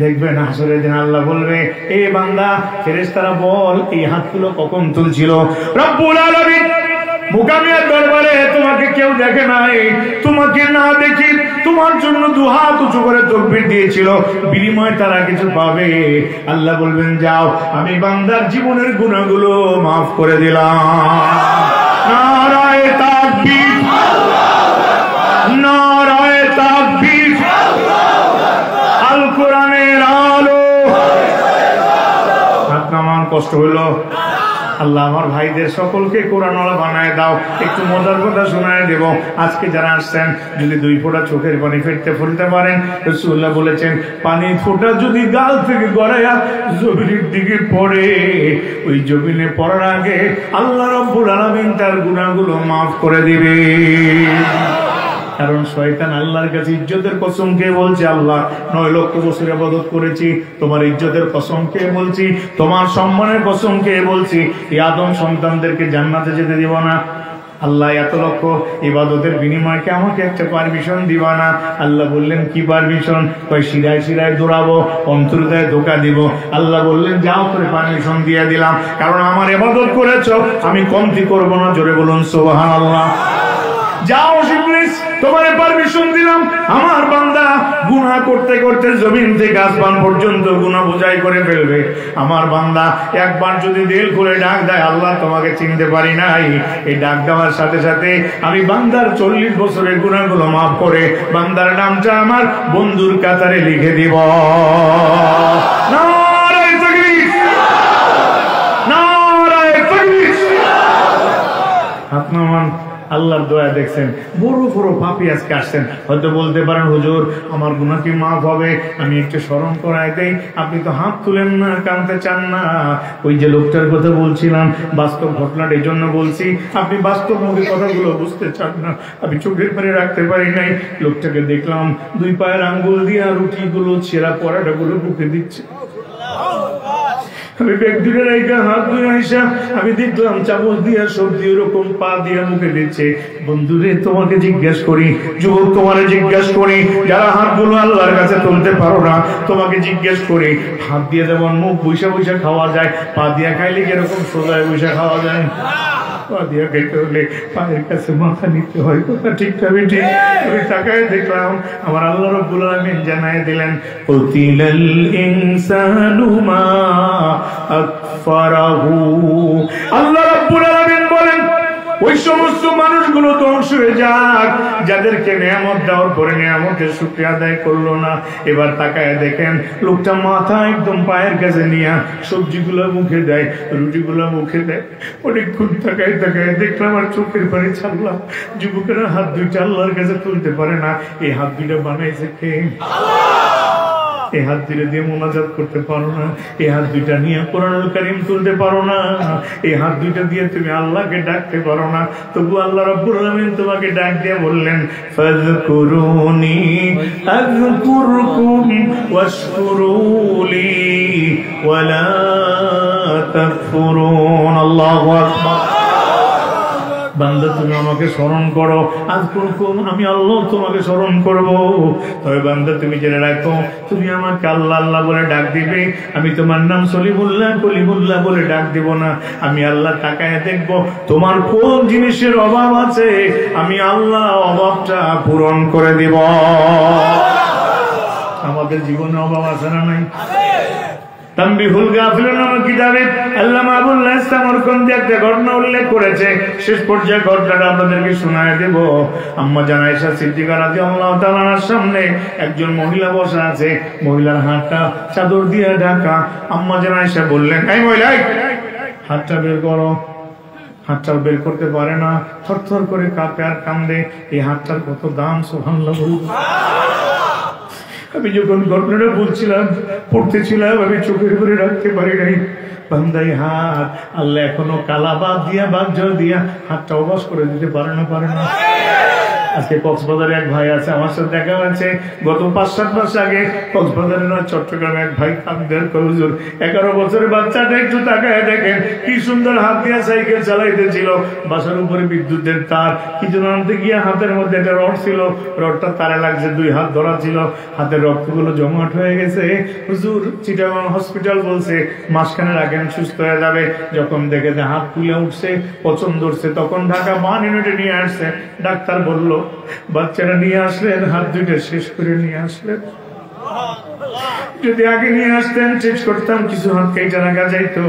দেখবেন হাসরের দিন আল্লাহ বলবে, এ বান্দা, ফেরেশতারা বল এই হাতগুলো কখন তুলছিল? রব্বুল আলামিন মুকামিয়ার দরবারে তোমাকে কেউ দেখে নাই, তোমাকে না দেখি তোমার জন্য দুহাত উঁচু করে তাকবীর দিয়েছিল, বিনিময়ে তারা কিছু পাবে। আল্লাহ বলবেন, যাও, আমি বান্দার জীবনের গুনাহগুলো মাফ করে দিলাম। নারায়ে তাকবীর, নারায়ে তাকবীর। আল কোরআনের আলো। হাত নামান। কষ্ট হইলো? আল্লাহ আমার ভাইদের সকলকে কোরআনওয়ালা বানায় দাও। একটু মজার কথা শোনায় দেব। আজকে যারা আসছেন যদি 2 ফোঁটা চোখের পানি ফেলতে পারেন, রাসূলুল্লাহ বলেছেন, পানি ফোঁটা যদি গাল থেকে গড়াইয়া জমিনের দিকে পড়ে, ওই জমিনে পড়ার আগে আল্লাহ রাব্বুল আলামিন তার গুনাহগুলো মাফ করে দিবে। কারণ শয়তান আল্লাহর কাছে ইজ্জতের কসম খেয়ে বলছে, আল্লাহ 9 লক্ষ বছর ইবাদত করেছি, তোমার ইজ্জতের কসম খেয়ে বলছি, তোমার সম্মানের কসম খেয়ে বলছি, এই আদম সন্তানদেরকে জান্নাতে যেতে দিব না। আল্লাহ এত লক্ষ ইবাদতের বিনিময়কে আমাকে একটা পারমিশন দিবা না? আল্লাহ বললেন কি পারমিশন? কয় শিরায় শিরায় দৌড়াবো, অন্তর্দায় ধোকা দিব। আল্লাহ বললেন যাও করে পারমিশন দিয়ে দিলাম, কারণ আমার ইবাদত করেছো, আমি কমতি করবো না। জোরে বলুন সুবহানাল্লাহ। যাও ইবলিস, তোমার পারমিশন দিলাম। আমার বান্দা গুনাহ করতে করতে জমিন থেকে আসমান পর্যন্ত গুনাহ বোঝাই করে ফেলবে। আমার বান্দা একবার যদি দিল খুলে ডাক দেয়, আল্লাহ তোমাকে চিনতে পারি নাই, এই ডাক দেওয়ার সাথে সাথে আমি বান্দার 40 বছরের গুনাহগুলো মাফ করে বান্দার নামটা আমার বন্ধুর কাতারে লিখে দিব। নারায়ে তাকবীর, নারায়ে তাকবীর। হাত নামান। আল্লাহর দয়া দেখছেন, বড় বড় পাপী আজকে আসছেন, হয়তো বলতে পারেন হুজুর আমার গুনাহ কি মাফ হবে? আমি একটু স্মরণ করাই দেই। আপনি তো হাত তুলেন না, কাঁদতে চান না। ওই যে লোকটার কথা বলছিলাম, বাস্তব ঘটনাটা এই জন্য বলছি, আপনি বাস্তব মুখে কথাগুলো বুঝতে চান না। আমি চোখের পারে রাখতে পারি নাই। লোকটাকে দেখলাম 2 পায়ের আঙ্গুল দিয়ে রুটিগুলো ছেঁড়া পরাটাগুলো বুকে দিচ্ছে। আমি ব্যাগ দিকে রাইখা হাত ধুয়ে আইসা আমি দেখলাম চামচ দিয়ে সবজি ওরকম পা দিয়ে মুখে দিচ্ছে। বন্ধুরে তোমাকে জিজ্ঞেস করি, যুবক তোমারে জিজ্ঞেস করি, যারা হাতগুলো আল্লাহর কাছে তুলতে পারো না, তোমাকে জিজ্ঞেস করি, হাত দিয়ে যেমন মুখ বৈশা বৈশা খাওয়া যায়, পা দিয়ে খাইলে কিরকম সোজায় বৈশা খাওয়া যায়? পা দিয়ে খাইতে হলে পায়ের কাছে মাথা নিতে হয়। কথা ঠিক না বেটি? আমি তাকায় দেখলাম আমার আল্লাহ রাব্বুল আলামিন জানায় দিলেন, কুতিলাল ইনসানু মা আকফারাহু। আল্লাহ রাব্বুল আলামিন বলেন ওই সমস্ত মানুষগুলো ধ্বংস হয়ে যাক যাদেরকে নিয়ামত দেওয়ার পরে নিয়ামতের শুকরিয়া আদায় করলো না। এবার তাকায় দেখেন লোকটা মাথা একদম পায়ের কাছে নিয়ে সবজিগুলো মুখে দেয়, রুটিগুলো মুখে দেয়। অনেকক্ষণ তাকায় তাকায় দেখলাম আর চোখের পানি ছাড়লাম। যুবকেরা হাত 2টা আল্লাহর কাছে তুলতে পারে না। এই হাত 2টা বানাইছে কে? এই হাত 2টা দিয়ে মোনাজাত করতে পারো না, এই হাত 2টা নিয়ে কোরআনুল কারীম তুলতে পারো না, এই হাত 2টা দিয়ে তুমি আল্লাহকে ডাকতে পারো না। তবু আল্লাহ রাব্বুল আলামিন তোমাকে ডাক দিয়ে বললেন, ফাযকুরুনি আযকুরকুম ওয়াশকুরুলি ওয়ালা তাকফুরুন। আল্লাহু আকবার। বান্দা তুমি আমাকে স্মরণ করো, আজ করুন আমি আল্লাহ তোমাকে স্মরণ করব। তবে বান্দা তুমি জেনে রাখো, তুমি আমাকে আল্লাহ আল্লাহ বলে ডাক দিবে, আমি তোমার নাম সলিমুল্লাহ কলিমুল্লাহ বলে ডাক দিব না। আমি আল্লাহ তাকায় দেখব তোমার কোন জিনিসের অভাব আছে, আমি আল্লাহ অভাবটা পূরণ করে দিব। আমাদের জীবনে অভাব আছে না নাই? তানবিহুল গাফিলিন নামক কিতাবে আল্লামা আবুল্লাহ সামরকন্দি একটা ঘটনা উল্লেখ করেছে। শেষ পর্যায়ে ঘটনাটা আপনাদেরকে শোনায় দেব। আম্মা জান আয়েশা সিদ্দিকা রাদিয়াল্লাহু তাআলার সামনে একজন মহিলা বসা আছে, মহিলার হাতটা চাদর দিয়ে ঢাকা। আম্মা জান আয়েশা বললেন, এই মহিলা হাতটা বের করো। হাতটা বের করতে পারে না, থরথর করে কাঁপে আর কান্দে। এই হাতটার কত দাম, সুবহানাল্লাহ। আমি যখন ঘটনাটা বলছিলাম, পড়তেছিলাম, আমি চোখের করে রাখতে পারি নাই। বান্দাই হাত আল্লাহ এখনো কালাবাদ দিয়া বাদ দিয়া হাতটা অবাস করে দিতে পারে না। আজকে কক্সবাজারে এক ভাই আছে, আমার সাথে দেখা হয়েছে গত 5-7 মাস আগে। কক্সবাজারে না চট্টগ্রামে এক ভাই কান্দের হুজুর 11 বছরের বাচ্চাটা একটু তাকায় দেখেন কি সুন্দর হাত দিয়ে সাইকেল চালাইতেছিল। বাসার উপরে বিদ্যুতের তার, কিছু আনতে গিয়ে হাতের মধ্যে একটা রড ছিল, রডটা তারে লাগছে, 2 হাত ধরা ছিল, হাতের রক্তগুলো জমাট হয়ে গেছে। হুজুর চিটাগাং হসপিটাল বলছে মাসখানে রাখেন, সুস্থ হয়ে যাবে। যখন দেখে যে হাত তুলে উঠছে, পছন্দ উঠছে, তখন ঢাকা 1 ইউনিটে নিয়ে আসছে। ডাক্তার বলল বাচ্চারা নিয়ে আসলেন, হাত 2টা শেষ করে নিয়ে আসলেন। যদি আগে নিয়ে আসতেন চেঞ্জ করতাম, কিছু হাত কেটে রাখা যাইতো।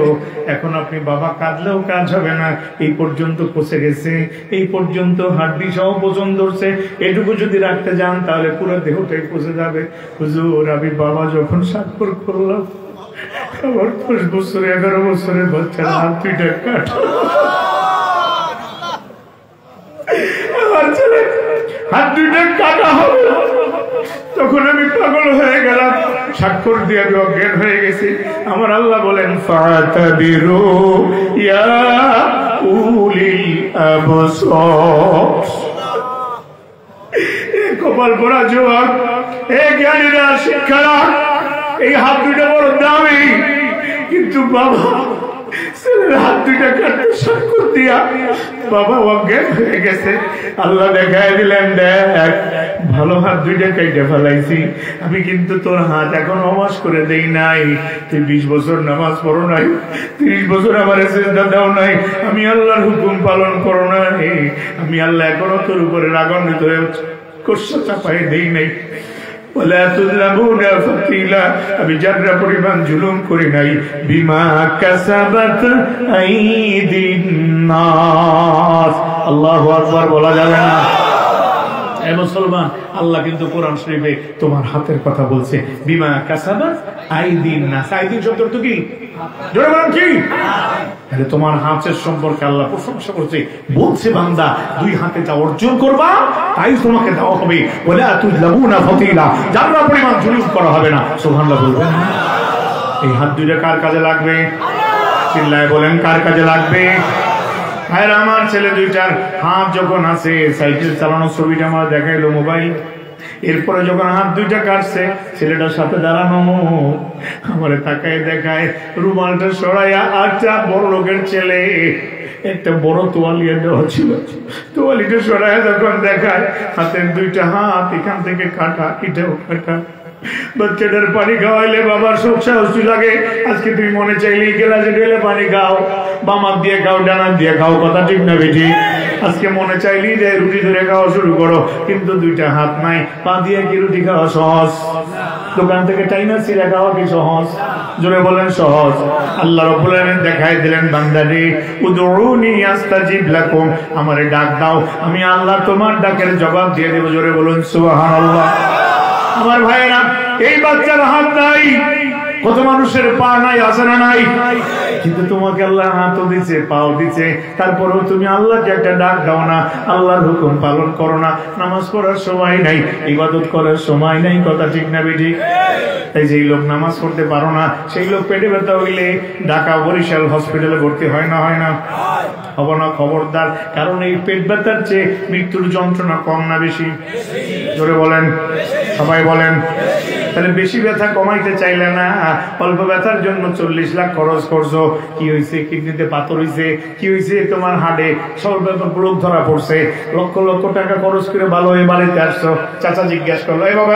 এখন আপনি বাবা কাঁদলেও কাজ হবে না, এই পর্যন্ত পচে গেছে, এই পর্যন্ত হাড্ডি সহ পচন ধরছে। এটুকু যদি রাখতে যান তাহলে পুরো দেহটাই পচে যাবে। হুজুর আমি বাবা যখন স্বাক্ষর করলাম, আমার 10 বছরে 11 বছরের বাচ্চার হাত 2টা কাটো। আমার ছেলে হাত 2টা কাটা হবে, তখন আমি পাগল হয়ে গেলাম, স্বাক্ষর দিয়ে আমি অজ্ঞান হয়ে গেছি। আমার আল্লাহ বলেন ফাতাবিরু ইয়া উলিল আবসার। কপাল পরা যুবক, এ জ্ঞানীরা, শিক্ষারা, এই হাত 2টা বড় দামি, কিন্তু বাবা ছেলের হাত দুইটা কাটতে স্বাক্ষর দিয়া বাবা অজ্ঞান হয়ে গেছে। আল্লাহ দেখায় দিলেন, দেখ ভালো হাত দুইটা কেটে ফেলাইছি আমি, কিন্তু তোর হাত এখন অমাস করে দেই নাই। তুই 20 বছর নামাজ পড়ো নাই, 30 বছর আমার সিজদা দাও নাই, আমি আল্লাহর হুকুম পালন করো নাই, আমি আল্লাহ এখনো তোর উপরে রাগান্বিত হয়ে কষ্ট চাপাই দেই নাই। আমি যারা পরিমাণ জুলুম করি নাই, বিমা কাসাবাত আইদিন নাস। আল্লাহু আকবার বলা যাবে না? মুসলমান, আল্লাহ কিন্তু কোরআন শরীফে তোমার হাতের কথা বলছে, বিমা কাসাবাত আইদিন নাস। আইদিন শব্দ তো কি? জোরে বলেন কি? আরে তোমার হাতের সম্পর্কে আল্লাহ প্রশংসা করছে, বলছে বান্দা দুই হাতে যা অর্জন করবা তাই তোমাকে দেওয়া হবে, ওয়ালা তুযলামুনা ফাতিলা, যারা পরিমাণ জুলুম করা হবে না। সুবহানাল্লাহ বলবেন। এই হাত দুইটা কার কাজে লাগবে? চিল্লায় বলেন, কার কাজে লাগবে? আর আমার ছেলে দুইটার হাত যখন আছে, সাইকেল চালানোর ছবিটা আমার দেখাইলো মোবাইল, এরপরে যখন হাত দুইটা কাটছে ছেলেটার সাথে দাঁড়ানো, আমারে তাকায় দেখায় রুমালটা সরাইয়া, আটটা বড় লোকের ছেলে একটা বড় তোয়ালিয়া দেওয়া ছিল, তোয়ালিটা সরাইয়া যখন দেখায় হাতের দুইটা হাত এখান থেকে কাটা, এটাও কাটা। বাচ্চাটার পানি খাওয়াইলে বাবার শোক সাহসী লাগে, আজকে তুমি মনে চাইলে গেলাসে ঢেলে পানি খাও, বামার দিয়ে খাও, ডানার দিয়ে খাও, কথা ঠিক না বেঠি? আজকে মনে চাইলেই যে রুটি ধরে খাওয়া শুরু করো, কিন্তু দুইটা হাত নাই, পা দিয়ে কি রুটি খাওয়া সহজ? দোকান থেকে টাইনা সিরা খাওয়া কি সহজ? জোরে বলেন সহজ। আল্লাহ রাব্বুল আলামিন দেখাই দিলেন, বান্দারে উদউনি আস্তাজিব লাকুম, আমারে ডাক দাও, আমি আল্লাহ তোমার ডাকের জবাব দিয়ে দেব। জোরে বলুন সুবহানাল্লাহ। আমার ভাইয়েরা, এই বাচ্চার হাত নাই, কত মানুষের পা নাই, আছে না নাই? কিন্তু তোমাকে আল্লাহ হাতও দিচ্ছে, পাও দিচ্ছে, তারপরেও তুমি আল্লাহকে একটা ডাক দাও না, আল্লাহর হুকুম পালন করো না। নামাজ পড়ার সময় নাই, ইবাদত করার সময় নাই, কথা ঠিক না বেঠি? তাই যেই লোক নামাজ পড়তে পারো না, সেই লোক পেটে ব্যথা হইলে ঢাকা বরিশাল হসপিটালে ভর্তি হয় না? হয় না? হব না? খবরদার। কারণ এই পেট ব্যথার চেয়ে মৃত্যুর যন্ত্রণা কম না বেশি? জোরে বলেন, সবাই বলেন। তাহলে বেশি ব্যথা কমাইতে চাইলে না, অল্প ব্যথার জন্য 40 লাখ খরচ করছো, কি হয়েছে? কিডনিতে পাথর হয়েছে, কি হয়েছে? তোমার হাড়ে রোগ ধরা পড়ছে, লক্ষ লক্ষ টাকা খরচ করে ভালো হয়ে বাড়িতে আসছো। চাচা জিজ্ঞেস করলো, এ বাবা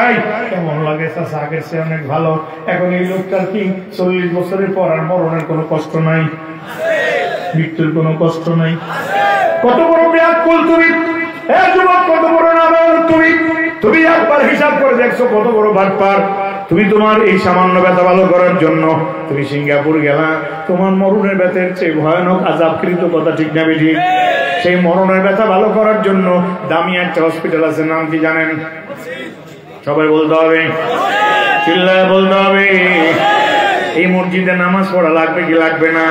কেমন লাগে? চাচা আগের চেয়ে অনেক ভালো। এখন এই লোকটার কি 40 বছরের পর আর মরণের কোনো কষ্ট নাই, মৃত্যুর কোনো কষ্ট নাই? কত বড় বেয়াক্কুল তুমি! যুবক, কত বড় নাদান তুমি! তুমি একবার হিসাব করে দেখছো কত বড় বাটপার তুমি। তোমার এই সামান্য ব্যথা ভালো করার জন্য তুমি সিঙ্গাপুর গেলা, তোমার মরণের ব্যথার চেয়ে ভয়ানক আযাবকৃত, কথা ঠিক না বেঠি? সেই মরণের ব্যথা ভালো করার জন্য দামি একটা হসপিটাল আছে, নাম কি জানেন? সবাই বলতে হবে, চিল্লায় বলতে হবে। এই মসজিদে নামাজ পড়া লাগবে কি লাগবে না?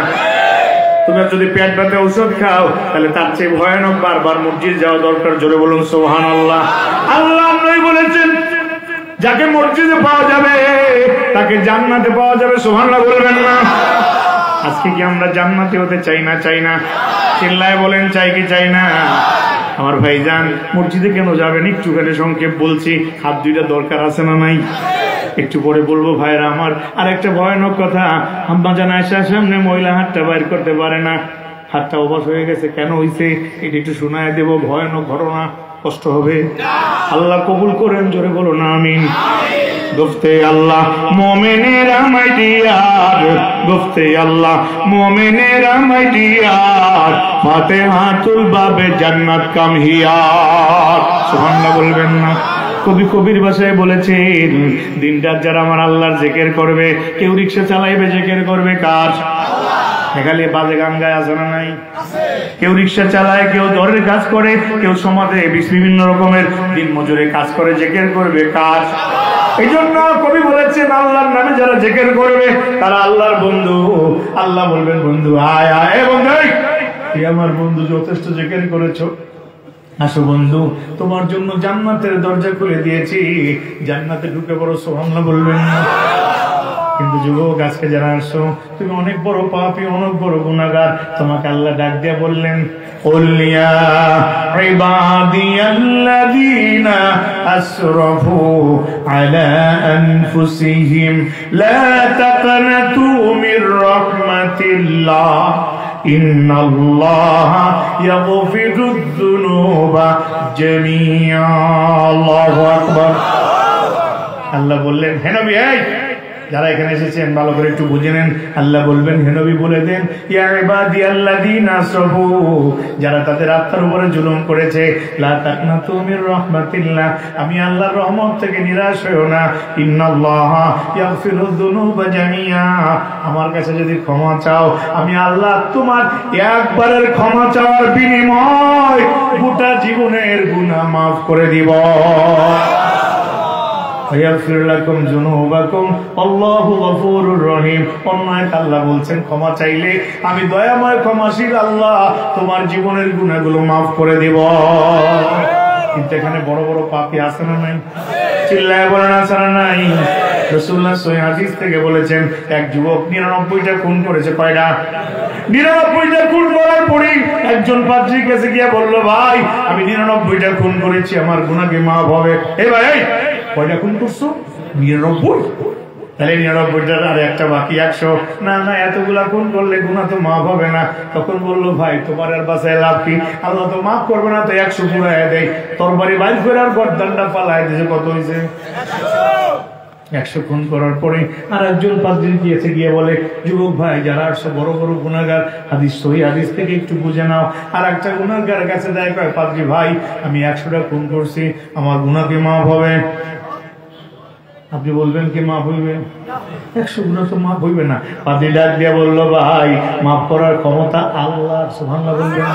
তুমি যদি পেট ব্যথা ঔষধ খাও, তাহলে তার চেয়ে ভয়ানক বারবার মসজিদ যাওয়া দরকার। জোরে বলুন সুবহানাল্লাহ। আল্লাহ নবী বলেছেন, যাকে মসজিদে পাওয়া যাবে তাকে জান্নাতে পাওয়া যাবে। সুবহানাল্লাহ বলবেন না? আজকে কি আমরা জান্নাতে হতে চাই না? চাই না? চিল্লায় বলেন, চাই কি চাই না? আমার ভাইজান, মসজিদে কেন যাবেন একটুখানি সংক্ষেপ বলছি। হাত দুইটা দরকার আছে না নাই? একটু পরে বলবো ভাইরা আমার। আর একটা ভয়ানক কথা, আম্মা জান আয়েশার সামনে মহিলা হাতটা বাইর করতে পারে না, হাতটা অবশ হয়ে গেছে। কেন হয়েছে এটা একটু শোনায় দেব, ভয়ানক ঘটনা, কষ্ট হবে। আল্লাহ কবুল করেন, জোরে বলো না আমিন। গফতে আল্লাহ মুমিনেরা my dear, গফতে Allah মুমিনেরা my dear, ফাতিহাতুল বাবে জান্নাত কাম হিয়ার। সুবহানাল্লাহ বলবেন না? কবি কবির ভাষায় বলেছেন, দিনরাত যারা আমার আল্লাহর জিকির করবে, কেউ রিকশা চালাইবে জিকির করবে কার? খালি বাজে গান গায়, আছে না নাই? কেউ রিকশা চালায়, কেউ দরের কাজ করে, কেউ সমাজে বিভিন্ন রকমের দিন মজুরে কাজ করে, জিকির করবে কার? এই জন্য কবি বলেছেন, আল্লাহর নামে যারা জিকির করবে তারা আল্লাহর বন্ধু। আল্লাহ বলবেন, বন্ধু আয় আয়, বন্ধু তুই আমার বন্ধু, যথেষ্ট জিকির করেছো, আসো বন্ধু, তোমার জন্য জান্নাতের দরজা খুলে দিয়েছি, জান্নাতে ঢুকে পড়ো। সুবহানাল্লাহ বলবেন না? কিন্তু যুবক আজকে যারা আসছো তুমি অনেক বড় পাপী, অনেক বড় গুনাহগার, তোমাকে আল্লাহ ডাক দিয়ে বললেন কুল ইয়া ইবাদিয়াল্লাযীনা আসরাফু আলা আনফুসিহিম লা তাকনাতু মির রাহমাতিল্লাহ ইন্নাল্লাহা ইয়াগফিরুয যুনুবা জামিআ। আল্লাহু আকবার। আল্লাহ বললেন হে নবী, এই যারা এখানে এসেছেন ভালো করে একটু বুঝে নেন। আল্লাহ বলবেন হে নবী বলে দেন ইয়া ইবাদিয়াল্লাযীনা আসরাফু, যারা তাদের আত্মার উপরে জুলুম করেছে, লা তাকনাতু মির রাহমাতিল্লাহ, আমি আল্লাহর রহমত থেকে নিরাশ হইও না। ইন্নাল্লাহা ইয়াগফিরুয যুনুবা জামিআ, আমার কাছে যদি ক্ষমা চাও আমি আল্লাহ তোমার একবারের ক্ষমা চাওয়ার বিনিময় গোটা জীবনের গুনাহ মাফ করে দিব। আল্লাহ বলছেন ক্ষমা চাইলে আমি দয়াময় ক্ষমাশীল আল্লাহ তোমার জীবনের গুনাহগুলো মাফ করে দিব। কিন্তু এখানে বড় বড় পাপী আছে না নাই? চিল্লায় বলেন আছে না নাই? রাসূলুল্লাহ সহিহ হাদিস থেকে বলেছেন এক যুবক 99টা খুন করেছে। কয়টা? 99টা খুন করার পরে একজন পাদ্রীর কাছে গিয়ে বলল ভাই আমি 99টা খুন করেছি, আমার গুনাহ কি মাফ হবে? এই ভাই কয়টা খুন করছো? 99। তাহলে 99টার আর একটা বাকি 100। না না, এতগুলা খুন করলে গুনাহ তো মাফ হবে না। তখন বললো ভাই তোমার আর বাসায় লাভ কি? আল্লাহ তো মাফ করবে না, তো 100 পুরায় দেয়। তরবারি বাইর করে আর গর্দানটা পালায় দিয়েছে। কত হয়েছে? 100 খুন করার পরে আর একজন পাদ্রী গিয়েছে, গিয়ে বলে যুবক ভাই যারা 800 বড় বড় গুনাহগার, হাদিস সহিহ হাদিস থেকে একটু বুঝে নাও। আর একটা গুনাহগার কাছে দেয় কয় পাদ্রী ভাই আমি 100টা খুন করছি, আমার গুনাহ কি মাফ হবে? আপনি বলবেন কি মাফ হইবে? 100 গুনাহ তো মাফ হইবে না। পাদ্রী ডাক দিয়ে বলল ভাই মাফ করার ক্ষমতা আল্লাহর। সুবহানাল্লাহ বলবেন।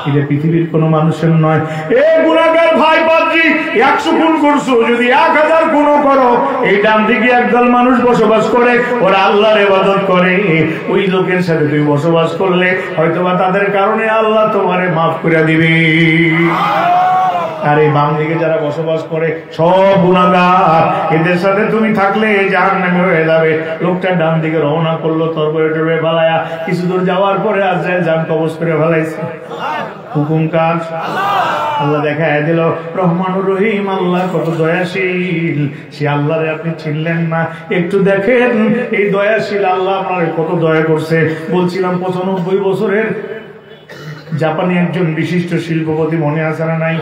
এটা পৃথিবীর কোন মানুষের নয়। এ গুনাহগার ভাই পাদ্রী 100 খুন করছো, যদি 1000 খুন করো, এই ডান দিকে একদল মানুষ বসবাস করে, ওরা আল্লাহর ইবাদত করে, ওই লোকের সাথে তুমি বসবাস করলে হয়তোবা তাদের কারণে আল্লাহ তোমারে মাফ করে দিবে। আর এই বাম দিকে যারা বসবাস করে সব গুনাহগার, এদের সাথে তুমি থাকলে জাহান্নামে হয়ে যাবে। লোকটা ডান দিকে রওনা করলো তরবারি টরবারি ফালায়া, কিছু দূর যাওয়ার পরে আজরাইল জান কবজ করে ফেলাইছে। হুকুম কার? আল্লাহ দেখায় দিল রহমানুর রহিম, আল্লাহ কত দয়াশীল। সে আল্লাহরে আপনি চিনলেন না, একটু দেখেন এই দয়াশীল আল্লাহ আপনার কত দয়া করছে। বলছিলাম 95 বছরের জাপানি একজন বিশিষ্ট শিল্পপতি, মনে আছে না নাই?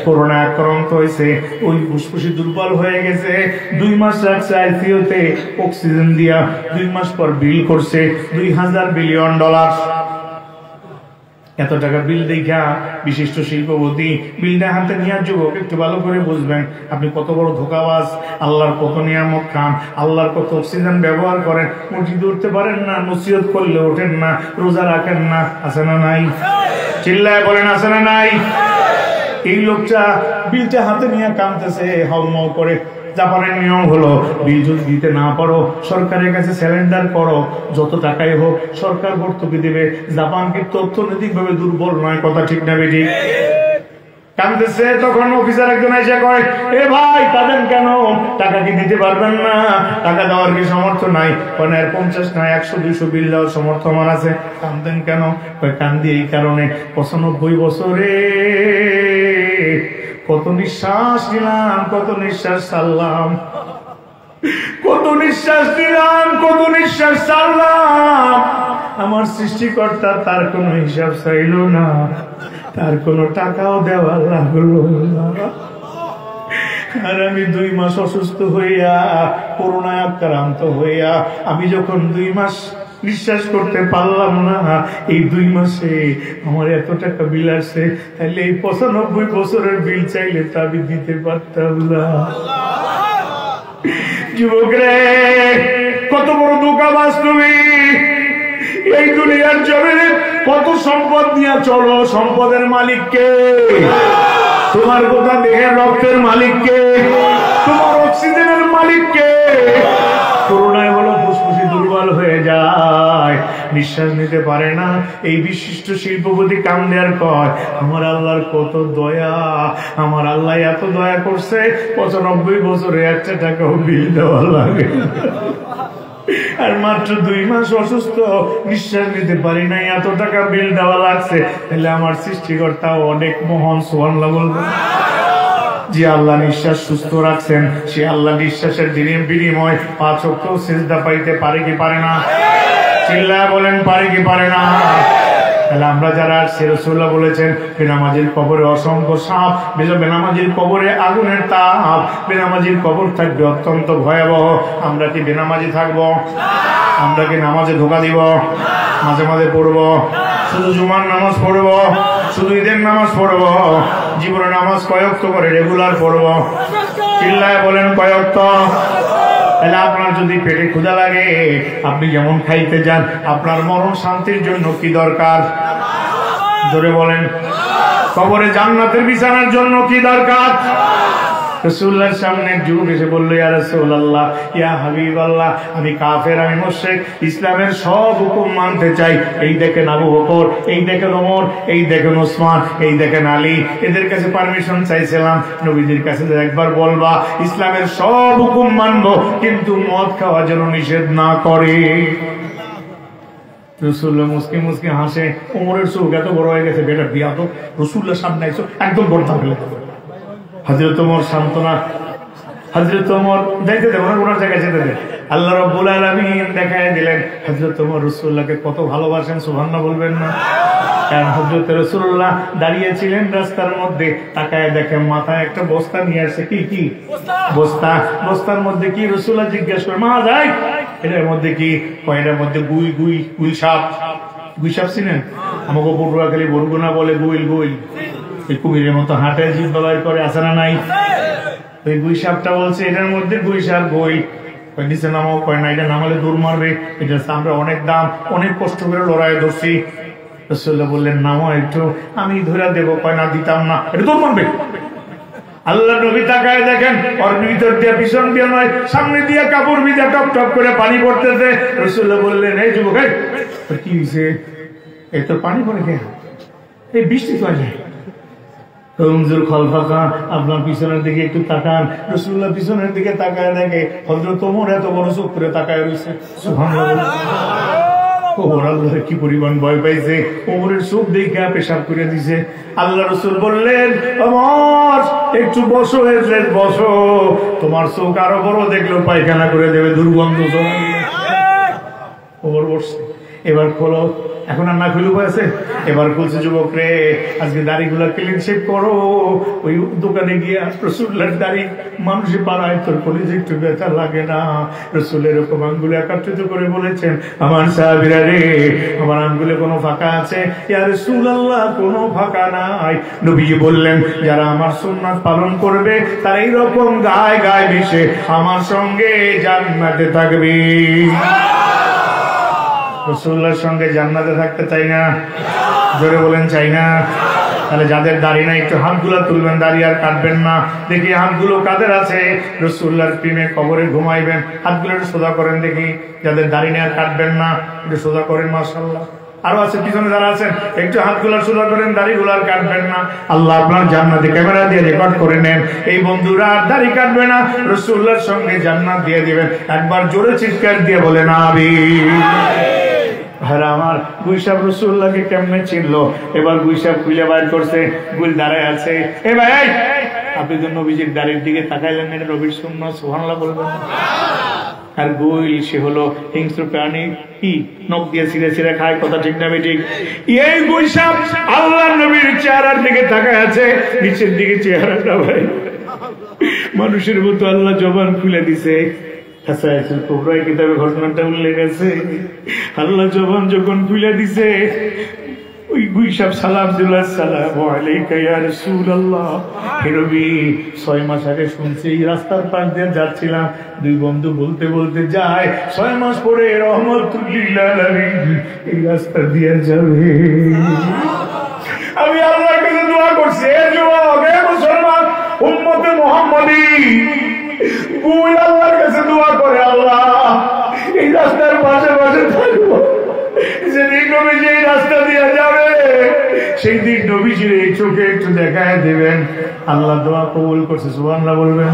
করোনা আক্রান্ত হয়েছে, ওই ফুসফুসি দুর্বল হয়ে গেছে। 2 মাস রাখছে আইসিইউতে অক্সিজেন দিয়া। 2 মাস পর বিল করছে $2000 বিলিয়ন। এত টাকা বিল দেখা বিশিষ্ট শিল্পপতি বিলটা হাতে নিয়ে যুবক একটু ভালো করে বুঝবেন আপনি কত বড় ধোঁকাবাজ। আল্লাহর কত নিয়ামত খান, আল্লাহর কত অক্সিজেন ব্যবহার করেন, মসজিদে উঠতে পারেন না, নসিহত করলে ওঠেন না, রোজা রাখেন না, আছে না নাই? চিল্লায় বলেন আছে না নাই? এই লোকটা বিলটা হাতে নিয়ে কাঁদতেছে হাউমাউ করে। জাপানের নিয়ম হলো বিল যদি দিতে না পারো সরকারের কাছে স্যালেন্ডার করো, যত টাকাই হোক সরকার ভর্তুকি দিবে। জাপান কিন্তু অর্থনৈতিক ভাবে দুর্বল নয়, কথা ঠিক না বেঠিক? কাঁদতেছে, তখন অফিসার একজন এসে কয় এ ভাই কাঁদেন কেন? টাকা কি দিতে পারবেন না? টাকা দেওয়ার কি সামর্থ্য নাই? কারণ 50 না 100-200 বিল দেওয়ার সামর্থ্য আমার আছে। কাঁদেন কেন? কান্দি এই কারণে 95 বছরে কত নিঃশ্বাস নিলাম, কত নিঃশ্বাস ছাড়লাম, কত নিঃশ্বাস দিলাম, কত নিঃশ্বাস ছাড়লাম। আমার সৃষ্টিকর্তা তার কোনো হিসাব চাইল না, তার কোনো টাকাও দেওয়া লাগলো না। আর আমি 2 মাস অসুস্থ হইয়া, করোনায় আক্রান্ত হইয়া, আমি যখন 2 মাস নিঃশ্বাস করতে পারলাম না, এই 2 মাসে আমার এত টাকা বিল আসছে। তাহলে এই 95 বছরের বিল চাইলে তা আমি দিতে পারতাম না। যুবক রে, কত বড় ধোঁকাবাজ তুমি! এই দুনিয়ার জমিনে কত সম্পদ নিয়ে চলো, সম্পদের মালিক কে? তোমার গোটা দেহের রক্তের মালিক কে? তোমার অক্সিজেনের মালিক কে? করোনায় হলো ফুসফুসি দুর্বল হয়ে যায়, নিঃশ্বাস নিতে পারে না। এই বিশিষ্ট শিল্পপতি কান্দার কয়, আমার আল্লাহর কত দয়া, আমার আল্লাহ এত দয়া করছে 95 বছরে 1 টাকাও বিল দেওয়া লাগে, আর মাত্র 2 মাস অসুস্থ, নিঃশ্বাস নিতে পারি না, এত টাকা বিল দেওয়া লাগছে। তাহলে আমার সৃষ্টিকর্তা অনেক মহান, সুবহানাল্লাহ বলবেন। যে আল্লাহ নিঃশ্বাস সুস্থ রাখছেন, সে আল্লাহ নিঃশ্বাসের দিনের বিনিময় 5 ওয়াক্ত সিজদা পাইতে পারে কি পারে না? চিল্লায়া বলেন, পারে কি পারে না? তাহলে আমরা যারা রাসূলুল্লাহ বলেছেন বেনামাজির কবরে অসংখ্য সাপ, বেনামাজির কবরে আগুনের তাপ, বেনামাজির কবর থাকবে অত্যন্ত ভয়াবহ। আমরা কি বেনামাজি থাকবো? আমরা কি নামাজে ধোকা দিব? মাঝে মাঝে পড়বো, শুধু জুমার নামাজ পড়বো, শুধু ঈদের নামাজ পড়বো, জীবনে নামাজ কয়েকটা করে রেগুলার পড়বো? চিল্লায় বলেন কয়েকট। তাহলে আপনার যদি পেটে ক্ষুধা লাগে, আপনি যেমন খাইতে যান, আপনার মরণ শান্তির জন্য কি দরকার? জোরে বলেন। কবরে জান্নাতের বিছানার জন্য কি দরকার? রাসূলুল্লাহর সামনে এক যুবক এসে বলল, ইয়া রাসূলুল্লাহ, ইয়া হাবিবাল্লাহ, আমি কাফের, আমি মুশরিক, ইসলামের সব হুকুম মানতে চাই। এই দেখেন আবু বকর, এই দেখেন ওমর, এই দেখেন ওসমান, এই দেখেন আলী, এদের কাছে পারমিশন চাইছিলাম, নবীজির কাছে একবার বলবা ইসলামের সব হুকুম মানবো, কিন্তু মদ খাওয়া যেন নিষেধ না করে। রাসূলুল্লাহ মুস্কি মুস্কি হাসে। ওমরের চোখ এত বড় হয়ে গেছে, বেটা বিয়া তো রাসূলুল্লাহর সামনে আইছো, একদম বর্ধা ফেলে। হযরত ওমর সান্ত্বনা, হযরত ওমর যাইতে দেব না, ওনার জায়গায় যেতে দেন। আল্লাহ রাব্বুল আলামিন দেখায় দিলেন হযরত ওমর রাসূলুল্লাহকে কত ভালোবাসেন, সুবহানাল্লাহ বলবেন না? কারণ হযরত রাসূলুল্লাহ দাঁড়িয়েছিলেন রাস্তার মধ্যে, তাকায় দেখেন মাথায় একটা বস্তা নিয়ে আসছে। কি কি বস্তা? বস্তার মধ্যে কি? রাসূলুল্লাহ জিজ্ঞেস করে, মা যাই এটার মধ্যে কি? কয়টার মধ্যে গুই সাপ। গুই সাপ চিনেন? আমাকে পটুয়াখালী বরগুনা বলে গুইল, এই কুমিরের মতো হাঁটে, জিভ বাবাই করে, আছে না নাই? ওই গুই সাপটা বলছে এটার মধ্যে গুই সাপ, নিচে নামাও। কয় না, এটা নামালে দৌড় মারবে, এটা আমরা অনেক দাম, অনেক কষ্ট করে লড়াই ধরছি। রাসূলুল্লাহ বললেন নামো একটু, আমি ধরে দেবো। কয় না, দিতাম না, এটা দৌড় মারবে। আল্লাহ নবী তাকায় দেখেন, ওর ভিতর দিয়ে, পিছন দিয়ে নয়, সামনে দিয়ে কাপড় ভিজা টপ টপ করে পানি পড়তেছে। রাসূলুল্লাহ বললেন, এই যুবক, কি হয়েছে? এই তো পানি পড়ে কেন? এই বৃষ্টি তো আছে। আপনার পিছনের দিকে একটু তাকান। রাসূলুল্লাহ পিছনের দিকে তাকায় দেখে হযরত ওমর এত বড় চোখ করে তাকায় রয়েছে। সুবহানাল্লাহ। ওমর আল্লাহর কি পরিমাণ ভয় পাইছে, ওমরের চোখ দেখে পেশাব করে দিছে। আল্লাহ রাসূল বললেন, ওমর একটু বসো, বসো, তোমার চোখ আরো বড় দেখলেও পায়খানা করে দেবে, দুর্গন্ধ জমে। ওমর বসছে। এবার খোলো। এখন আর না খুলে আছে, এবার খুলছে। যুবক রে, আজকে দাড়িগুলা ক্লিন শেভ করো। ওই দোকানে গিয়ে রাসূলুল্লাহর দাড়ি মানুষে পাড়ায়, তোর কলিজে একটু ব্যথা লাগে না? রাসূল এরকম আঙ্গুলে একত্রিত করে বলেছেন, আমার সাহাবীরা রে, আমার আঙ্গুলে কোনো ফাঁকা আছে? ইয়া রাসূলুল্লাহ, কোনো ফাঁকা নাই। নবীজি বললেন, যারা আমার সুন্নাত পালন করবে তারা এইরকম গায়ে গায়ে মিশে আমার সঙ্গে জান্নাতে থাকবে। রাসূলুল্লাহর সঙ্গে জান্নাতে থাকতে চাই না? জোরে বলেন, চাই না? তাহলে যাদের দাড়ি নাই একটু হাতগুলো তুলবেন, দাড়ি আর কাটবেন না। দেখি হাতগুলো কাদের আছে রাসূলুল্লাহর প্রেমে কবরে ঘুমাইবেন, হাতগুলো একটু সোজা করেন দেখি। যাদের দাড়ি নেই আর কাটবেন না, একটু সোজা করেন, মাশাআল্লাহ। আরো আছে পিছনে যারা আছেন, একটু হাতগুলো সোজা করেন, দাড়িগুলো আর কাটবেন না। আল্লাহ আপনার জান্নাতে ক্যামেরা দিয়ে রেকর্ড করে নেন। এই বন্ধুরা আর দাড়ি কাটবে না, রাসূলুল্লাহর সঙ্গে জান্নাত দিয়ে দিবেন। একবার জোরে চিৎকার দিয়ে বলেন আমিন। আমার গুইসাব রাসূলুল্লাহকে কেমনে চিনলো? এবার গুইসাব খুলে বাইর করছে, গুল দাঁড়ায় আছে। এ ভাই, আপনি তো নবীজির দাড়ির দিকে তাকাইলেন, এটা নবীর সুন্নাত, সুবহানাল্লাহ বলবেন। আর গুইল সে হলো হিংস্র প্রাণী, কি নখ দিয়ে ছিঁড়ে ছিঁড়ে খায়, কথা ঠিক না বেঠিক? এই গুইসাব আল্লাহর নবীর চেহারার দিকে তাকায় আছে, নিচের দিকে চেহারাটা ভাই মানুষের মতো আল্লাহ জবান খুলে দিছে। ঘটনাটা উল্লেখ আছে। আল্লাহ জবান যখন খুলে দিছে, ওই গুইসাব সালাম দিল, আসসালামু আলাইকা ইয়া রাসূলুল্লাহ। হে নবী, 6 মাস আগে শুনছি, এই রাস্তার পাশ দিয়ে যাচ্ছিলাম, দুই বন্ধু বলতে বলতে যায়, 6 মাস পরে রহমতুল লিল আলামিন এই রাস্তা দিয়ে যাবে। আমি আল্লাহর কাছে দোয়া করছি, হে যুবক, হে মুসলমান, উম্মতে মুহাম্মাদী, গুল আল্লাহর কাছে দোয়া করে, আল্লাহ এই রাস্তার পাশে পাশে থাকবো, যেদিন নবীজি এই রাস্তা দিয়ে যাবে সেই দিন নবীজির এই চোখে একটু দেখায় দেবেন। আল্লাহ দোয়া কবুল করছে, সুবহানাল্লাহ বলবেন।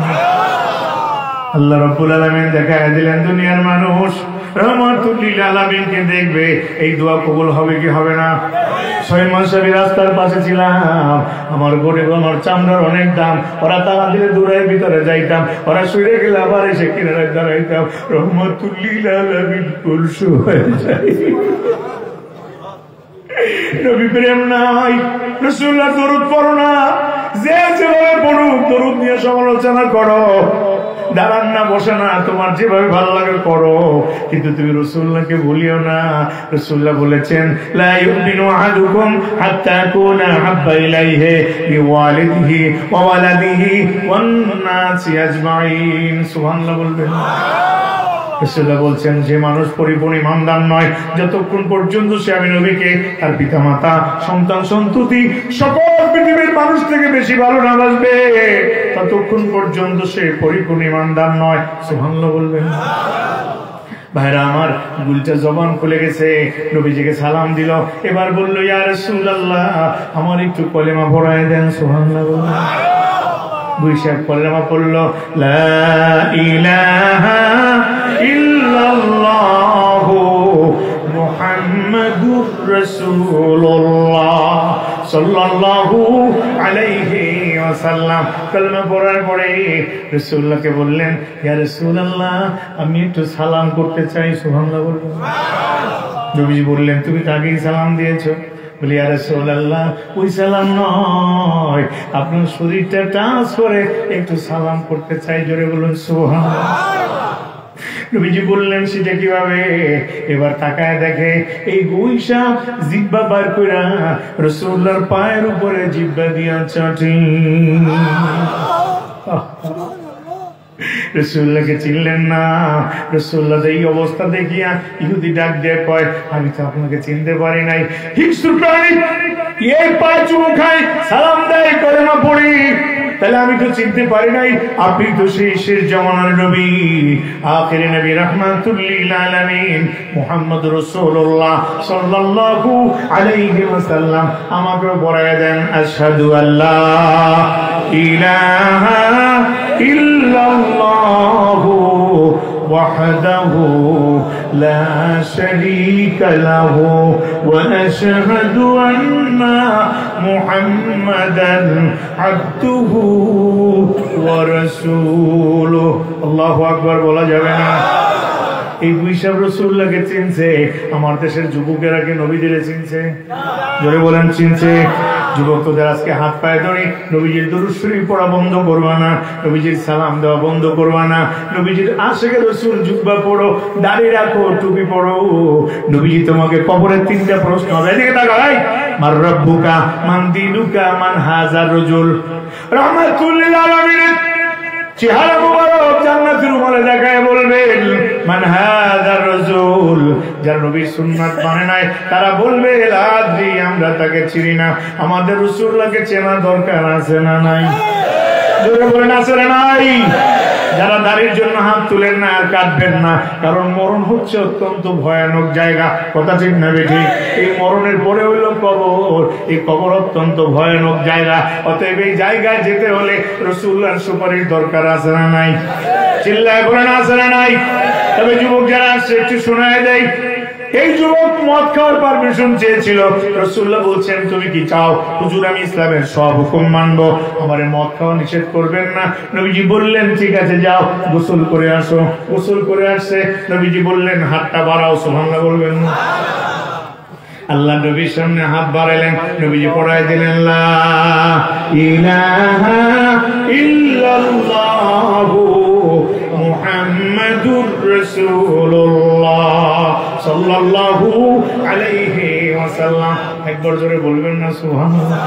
আল্লাহ রাব্বুল আলামিন দেখায় দিলেন দুনিয়ার মানুষ রহমাতুল লিল আলামিনকে দেখবে, এই দোয়া কবুল হবে কি হবে না? 6 মাস আমি রাস্তার পাশে ছিলাম, আমার গরিব, আমার চামড়ার অনেক দাম, ওরা তারা দিলে দূরের ভিতরে যাইতাম, ওরা শুয়ে গেলে আবার এসে কিনারে দাঁড়াইতাম, রহমাতুল লিল আলামিন কুলসু হয়ে যায়। নবী প্রেম নাই, রাসূলুল্লাহ দরুদ পড়ো না, যে যেভাবে পড়ুক দরুদ নিয়ে সমালোচনা করো, দাঁড়ান না, বসে না, তোমার যেভাবে ভালো লাগে করো, কিন্তু তুমি রাসূলুল্লাহকে বলিও না। রাসূলুল্লাহ বলেছেন লা ইউমিনু আহাদুকুম হাত্তা ইয়াকুনা হাব্বা ইলাইহি বিওয়ালিদিহি ওয়া ওয়ালাদিহি ওয়ান নাসি আজমাইন। সুবহানাল্লাহ বলবেন। রাসূলুল্লাহ বলছেন যে মানুষ পরিপূর্ণ ইমানদার নয় যতক্ষণ পর্যন্ত সে আমি নবীকে, তার পিতামাতা, সন্তান সন্ততি সকল পৃথিবীর মানুষ থেকে বেশি ভালো না বাসবে, ততক্ষণ পর্যন্ত সে পরিপূর্ণ ইমানদার নয়। সুবহানাল্লাহ বলবেন। ভাইরা আমার, গুলটা জবান খুলে গেছে, নবীজিকে সালাম দিল, এবার বলল ইয়া রাসূলুল্লাহ আমার একটু কলেমা পড়ায় দেন। সুবহানাল্লাহ বলবেন। বুইশাক কলেমা পড়ল, লা ইলাহা ইল্লাল্লাহু মুহাম্মাদুর রাসূলুল্লাহ সাল্লাল্লাহু আলাইহি ওয়াসাল্লাম। কলেমা পড়ার পরে রাসূলুল্লাহকে বললেন ইয়া রাসূলুল্লাহ আমি একটু সালাম করতে চাই। সুবহানাল্লাহ বললেন। নবীজি বললেন তুমি তো আগেই সালাম দিয়েছো। বলি ইয়া রাসূলুল্লাহ ওই সালাম নয়, আপনার শরীরটা টাচ করে একটু সালাম করতে চাই। জোরে বলুন সুবহানাল্লাহ। নবীজি বললেন সেটা কিভাবে? এবার তাকায় দেখে এই গুইশা জিহ্বা বার কইরা রাসূলুল্লাহর পায়ের উপরে জিহ্বা দিয়া চাটি। রাসূলুল্লাহকে চিনলেন না। রাসূলুল্লাহ এই অবস্থা দেখিয়া ইহুদি ডাক দিয়ে কয় আমি তো আপনাকে চিনতে পারি নাই। হিংস্র প্রাণী এই পায়ে চুমু খাই, সালাম দেয়, কলেমা পড়ি, তাহলে আমি তো চিনতে পারি নাই। আপনি তো সেই শেষ জামানার নবী, আখিরি নবী রাহমাতুল লিল আলামিন মুহাম্মদুর রাসূলুল্লাহ সাল্লাল্লাহু আলাইহি ওয়াসাল্লাম। আমাকে পড়ায় দেন আশহাদু আল্লা ইলাহা ইল্লাল্লাহু ওয়াহদাহু লা শারীকা লাহু ওয়া আশহাদু আন্না মুহাম্মাদান আবদুহু ওয়া রাসূলুহু। আল্লাহু আকবার বলা যাবে না? এই বুইশাব রাসূলুল্লাহকে চিনছে। আমার দেশের যুবকেরা কি নবীদের চিনছে? জোরে বলেন চিনছে? যুবকদের আজকে হাত পায়ে ধরে নবীজির দরুদ শরীফ পড়া বন্ধ করবা না, নবীজির সালাম দেওয়া বন্ধ করবা না, নবীজির আশিকে রাসূল জুব্বা পড়ো, দাড়ি রাখো, টুপি পড়ো। নবীজি তোমাকে কবরের 3টা প্রশ্ন হবে, এদিকে তাকাই, মার রাব্বুকা, মান দীনুকা, মান হাযার রাজুল। রাহমাতুল লিল আলামিন চেহারা মুবারক জান্নাতের উপরে দেখায় বলবেন মান হাযার রাসূল। যারা নবীর সুন্নাত মানে নাই তারা বলবে লা আদরি, আমরা তাকে চিনি না। আমাদের রাসূলুল্লাহকে চেনা দরকার আছে না নাই? জোরে বলেন আছে না নাই? যারা দাড়ির জন্য হাত তুলেন না আর কাটবেন না, কারণ মরণ হচ্ছে অত্যন্ত ভয়ানক জায়গা। কথা ঠিক না বেঠিক? এই মরণের পরে হইল কবর, এই কবর অত্যন্ত ভয়ানক জায়গা। অতএব এই জায়গায় যেতে হলে রাসূলুল্লাহর সুপারিশ দরকার আছে না নাই? চিল্লায় বলেন আছে না নাই? তবে যুবক যারা আসছে একটু শোনায় দেয়। এই যুবক মদ খাওয়ার পারমিশন চেয়েছিল। রাসূলুল্লাহ বলছেন তুমি কি চাও? হুজুর আমি ইসলামের সব হুকুম মানবো, আমার মদ খাওয়া নিষেধ করবেন না। নবীজি বললেন ঠিক আছে যাও গোসল করে আসো। গোসল করে আসছে, নবীজি বললেন হাতটা বাড়াও। সুবহানাল্লাহ বলবেন না? আল্লাহ নবীর সামনে হাত বাড়াইলেন, নবীজি পড়ায় দিলেন লা ইলাহা ইল্লাল্লাহু মুহাম্মাদুর রাসূলুল্লাহ সাল্লাল্লাহু আলাইহি ওয়াসাল্লাম। একবার জোরে বলবেন না সুবহানাল্লাহ?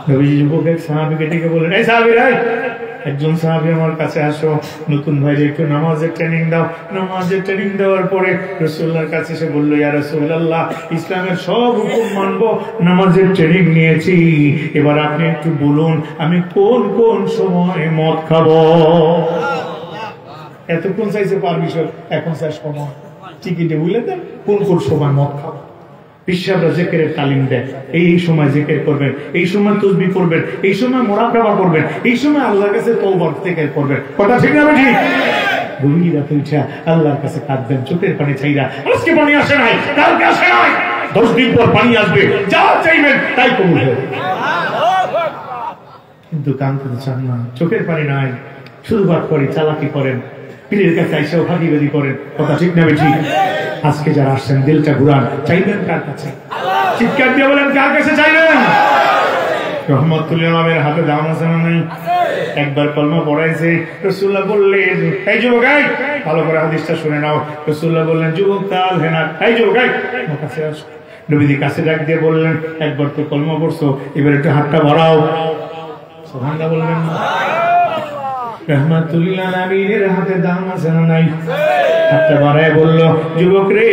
নবীজি যুবক এক সাহাবীকে ডেকে বললেন এই সাহাবীরা, একজন সাহাবী আমার কাছে আসো, নতুন ভাইরে একটু নামাজের ট্রেনিং দাও। নামাজের ট্রেনিং দেওয়ার পরে রাসূলুল্লাহর কাছে এসে বলল ইয়া রাসূলুল্লাহ ইসলামের সব হুকুম মানবো, নামাজের ট্রেনিং নিয়েছি, এবার আপনি একটু বলুন আমি কোন কোন সময় মদ খাবো। এতক্ষণ চাইছে পারমিশন, এখন চাই সময়। টিকিটে বুঝলে দেন কোন কোন সময় মদ খাওয়া। পিসাবরা জিকিরের তালিম দেয়, এই সময় জিকির করবেন, এই সময় তাসবিহ করবেন, এই সময় মুরাকাবা করবেন, এই সময় আল্লাহর কাছে তওবা জিকির করবেন। কথা ঠিক না ঠিক? গভীর রাতে উঠা আল্লাহর কাছে কাঁদবেন, চোখের পানি চাইরা। আজকে পানি আসে নাই, কালকে আসে নাই, 10 দিন পর পানি আসবে, যা চাইবেন তাই কবুল হবে। কিন্তু কাঁদতে চান না, চোখের পানি নাই, শুধু বাদ করে চালাকি করেন, পীরের কাছে আইসাও ভাগিবাজি করেন। কথা ঠিক না ঠিক? আজকে যারা আসছেন দিলটা ঘুরান, চাইবেন কার কাছে? চিৎকার দিয়ে বলেন, কার কাছে চাইবেন? রহমতুল্লাহ আলমের হাতে দাম আছে না নাই? একবার কলমা পড়াইছে, রাসূলুল্লাহ বললেন, এই যুবক ভালো করে হাদিসটা শুনে নাও। রাসূলুল্লাহ বললেন, যুবক তাল হেনা, এই যুবক আমার কাছে আসো। নবীজি কাছে ডাক দিয়ে বললেন, একবার তো কলমা পড়ছো, এবার একটু হাতটা বাড়াও। সুবহানাল্লাহ বলবেন না? রহমতুল্লাহ আলামিনের হাতে দাম আছে না নাই? হাতটা বাড়ায় বলল, যুবক রে,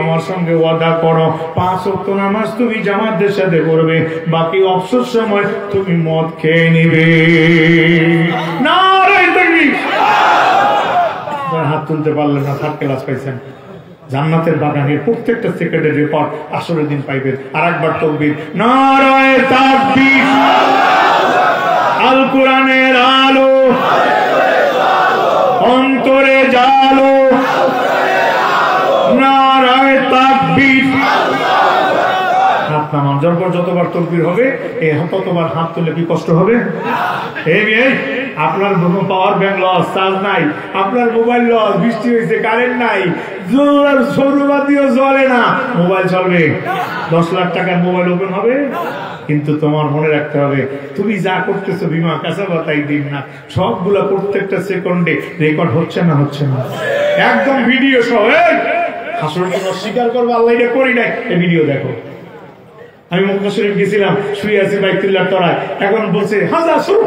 আমার সঙ্গে ওয়াদা করো, 5 ওয়াক্ত নামাজ তুমি জামাতের সাথে পড়বে, বাকি অবসর সময় তুমি মদ খেয়ে নিবে। নারে তাকবীর! হাত তুলতে পারলেন না, থার্ড ক্লাস পাইছেন। জান্নাতের বাগানের প্রত্যেকটা সেকেন্ডের রেকর্ড আসরের দিন পাইবেন। আর একবার তাকবীর, নারে তাকবীর! আল কোরআনের আলো অন্তরে জালো, নারায়ে তাকবীর! হাত নামান, যতবার তাকবীর হবে ততবার হাত তুলে কি কষ্ট হবে? আপনার পাওয়ার ব্যাংক লস, চার্জ নাই, আপনার মোবাইল লস, বৃষ্টি হয়েছে, কারেন্ট নাই, সৌরবাতিও জ্বলে না, মোবাইল চলবে? 10 লাখ টাকার মোবাইল ওপেন হবে? কিন্তু তোমার মনে রাখতে হবে, তুমি যা করতেছো বিমা কাঁচাবাতাই দিন না, সবগুলা প্রত্যেকটা সেকেন্ডে রেকর্ড হচ্ছে না, হচ্ছে না, একদম ভিডিও সহ। হাসরের জন্য স্বীকার করবো আল্লাহ এটা করি নাই, এই ভিডিও দেখো। আমি মক্কা শরীফ গেছিলাম, শুয়ে আছি বাইতুল্লাহ তলায়, এখন বলছে হাজার শো,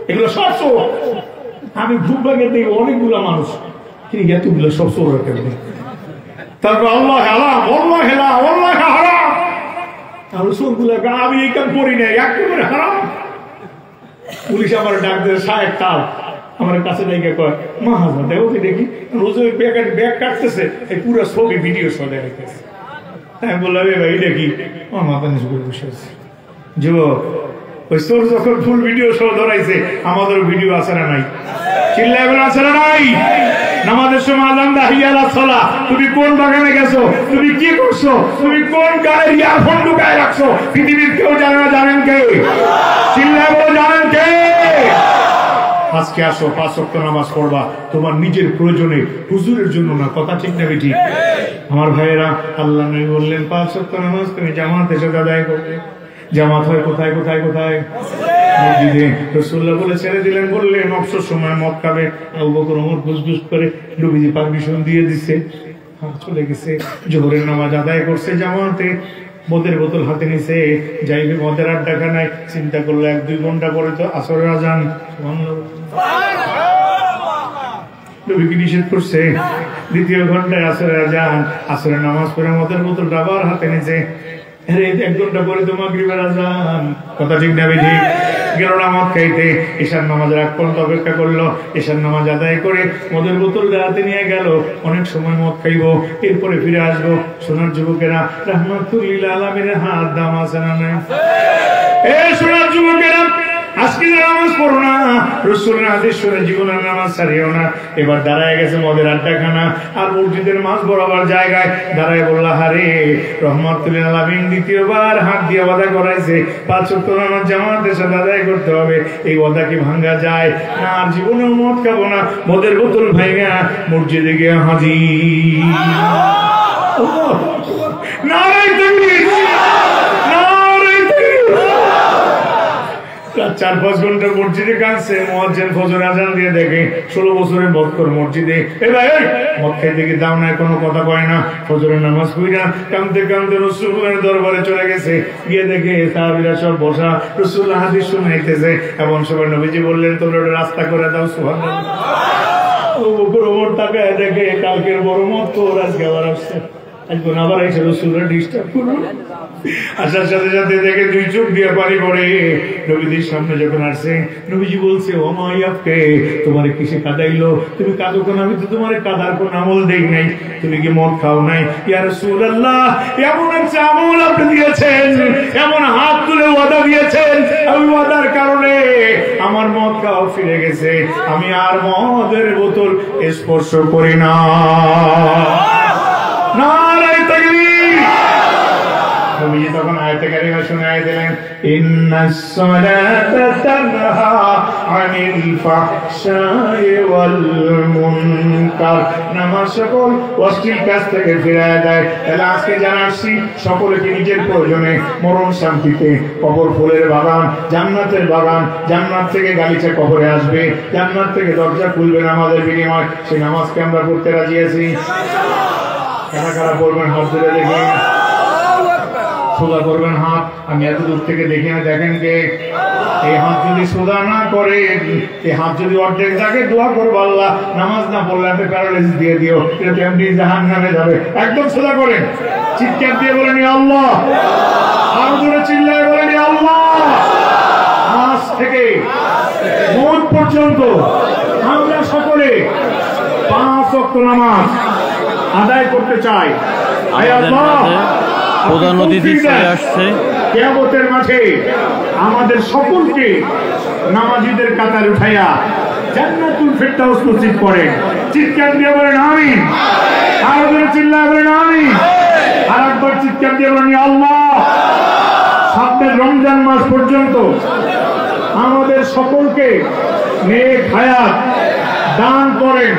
এগুলো সব শো। আমি ঘুম ভাগে দেখি অনেকগুলা মানুষ, কিন্তু এতগুলো সব শো রাখে। তারপর আল্লাহ হারাম, আল্লাহ হেলা, আল্লাহ হারাম, আমি এই কাজ করি নাই, একেবারে হারাম। পুলিশ আমার ডাক দিয়ে, সাহেব তাল আমার কাছে দেখে কয়, মা হাজার দেখো দেখি, রোজের ব্যাগ কাটতেছে, এই পুরো ছবি ভিডিও সহ দেখাইতেছে। আমি বললাম, ভাই দেখি, আমার মাথা নিচু করে বসে আছে। যুবক, ওই চোর যখন ফুল ভিডিও সহ ধরাইছে, আমাদের ভিডিও আছে না নাই? চিল্লায় বলে আছে না নাই? নামাজের সময় আযান দা হিয়া আলাস সালাহ, তুমি কোন বাগানে গেছো, তুমি কি করছো, তুমি কোন গাড়ির ইয়ারফোন ঢুকায় রাখছো, পৃথিবীর কেউ জানে না, জানেন কে? চিল্লায় বলে জানেন কে? আজকে আসো, 5 ওয়াক্ত নামাজ পড়বা তোমার নিজের প্রয়োজনে, হুজুরের জন্য না। কথা ঠিক না ঠিক? আমার ভাইয়েরা, আল্লাহ নবী বললেন 5 ওয়াক্ত নামাজ তুমি জামাতের সাথে আদায় করবে। জামাত হয় কোথায় কোথায় কোথায়? মসজিদে। রাসূলুল্লাহ বলে ছেড়ে দিলেন, বললেন অবসর সময় মদ খাবে। আবু বকর ওমর গুজগুজ করে নবীজি পারমিশন দিয়ে দিছে, চলে গেছে, জোহরের নামাজ আদায় করছে জামাতে, মদের বোতল হাতে নিছে, যাইবে মদের আড্ডাখানায়, চিন্তা করলো 1-2 ঘন্টা পরে তো আসরের আযান। নবী কি নিষেধ করছে? 2য় ঘন্টায় আসরের আযান, আসরের নামাজ পড়ে মদের বোতলটা আবার হাতে নিছে, 1 ঘন্টা পরে তো মাগরিবের আযান। কথা ঠিক না বেঠি? গেল না মদ খাইতে, ঈশার নামাজের আগ পর্যন্ত অপেক্ষা করলো, ঈশার নামাজ আদায় করে মদের বোতলটা হাতে নিয়ে গেল, অনেক সময় মদ খাইবো, এরপরে ফিরে আসবো। সোনার যুবকেরা, রাহমাতুল্লিল আলামিনের হাত দাম আছে না নাই? সোনার যুবকেরা, আজকে নামাজ পড়ো না, রাসূলের হাদিস শুনে জীবনের নামাজ ছাড়িও না। এবার দাঁড়ায় গেছে মদের আড্ডাখানা, আর মসজিদের মাঝ বরাবর জায়গায় দাঁড়ায় বলল, হারে রহমাতুল্লিল আলামিন দ্বিতীয়বার হাত দিয়ে ওয়াদা করাইছে 5 ওয়াক্ত নামাজ জামাতের সাথে আদায় করতে হবে। এই ওয়াদা কি ভাঙ্গা যায়? না, আর জীবনেও মদ খাবো না, মদের বোতল ভাঙা মসজিদে গিয়ে হাজির। নারায়ে তাকবীর! 4-5 ঘন্টা মসজিদে কাঁদছে, মুয়াজ্জিন ফজর আযান দিয়ে দেখে 16 বছরের বদকর মসজিদে, মদ খাইতে কি দাও না, কোনো কথা কয় না। ফজরের নামাজ পড়া কাঁদতে কাঁদতে রাসূলের দরবারে চলে গেছে, গিয়ে দেখে সাহাবীরা সব বসা, রাসূল হাদিস শুনাইতেছে। এমন সময় নবীজি বললেন, তোমরা রাস্তা করে দাও। সুবহানাল্লাহ। আবু বকর ওমর তাকায় দেখে, কালকের বড় মদ তো আজকে আবার আসছে, আজকে আবার এসে রাসূলের ডিস্টার্ব করলো। আসার সাথে সাথে দেখে দুই চোখ দিয়ে পানি পড়ে। নবীজির সামনে যখন আসছে, নবীজি বলছে, ও মা ইয়াফকে, তোমার কিসে কাঁদাইলো? তুমি কাঁদো কেন? আমি তো তোমার কাঁদার কোন আমল দেই নাই। তুমি কি মদ খাও নাই? ইয়া রাসূলুল্লাহ, এমন একটা আমল আপনি দিয়েছেন, এমন হাত তুলে ওয়াদা দিয়েছেন, আমি ওয়াদার কারণে আমার মদ খাওয়া ফিরে গেছে, আমি আর মদের বোতল স্পর্শ করি না। নারায়ে তাকবীর। নবীজি তখন আয়াতে কারিমা শুনায় দিলেন, ইন্নাস সালাতা তানহা আনিল ফাহশাই ওয়াল মুনকার। নামাজ সকল অশ্লীল কাজ থেকে ফিরায় দেয়। তাহলে আজকে যারা আসছি সকলকে নিজের প্রয়োজনে, মরণ শান্তিতে, কবর ফুলের বাগান, জান্নাতের বাগান, জান্নাত থেকে গালিচা কবরে আসবে, জান্নাত থেকে দরজা খুলবে নামাজের বিনিময়, সেই নামাজকে আমরা পড়তে রাজি আছি। কারা কারা বলবেন হাত ধরে দেখি, সোজা করবেন হাত। আমি এত দূর থেকে দেখি না, দেখেন কে? এই হাত যদি সোজা না করে, এই হাত যদি অর্ধেক থাকে, দোয়া করবো আল্লাহ নামাজ না পড়লে আপনি প্যারালাইসিস দিয়ে দিও, এটা এমনি জাহান্নামে যাবে। একদম সোজা করেন, চিৎকার দিয়ে বলেন আল্লাহ, আরো জোরে চিল্লায় বলেন আল্লাহ। আজ থেকে মওত পর্যন্ত আমরা সকলে 5 ওয়াক্ত নামাজ আদায় করতে চাই। আয় আল্লাহ, প্রধান অতিথি চলে আসছে। কিয়ামতের মাঠে আমাদের সকলকে নামাজীদের কাতারে উঠাইয়া জান্নাতুল ফিরদাউস নসিব করেন। চিৎকার দিয়ে বলেন আমিন। আরো জোরে চিল্লায় বলেন আমিন। আর একবার চিৎকার দিয়ে বলেন আল্লাহ। সামনে রমজান মাস পর্যন্ত আমাদের সকলকে নেক হায়াত দান করেন,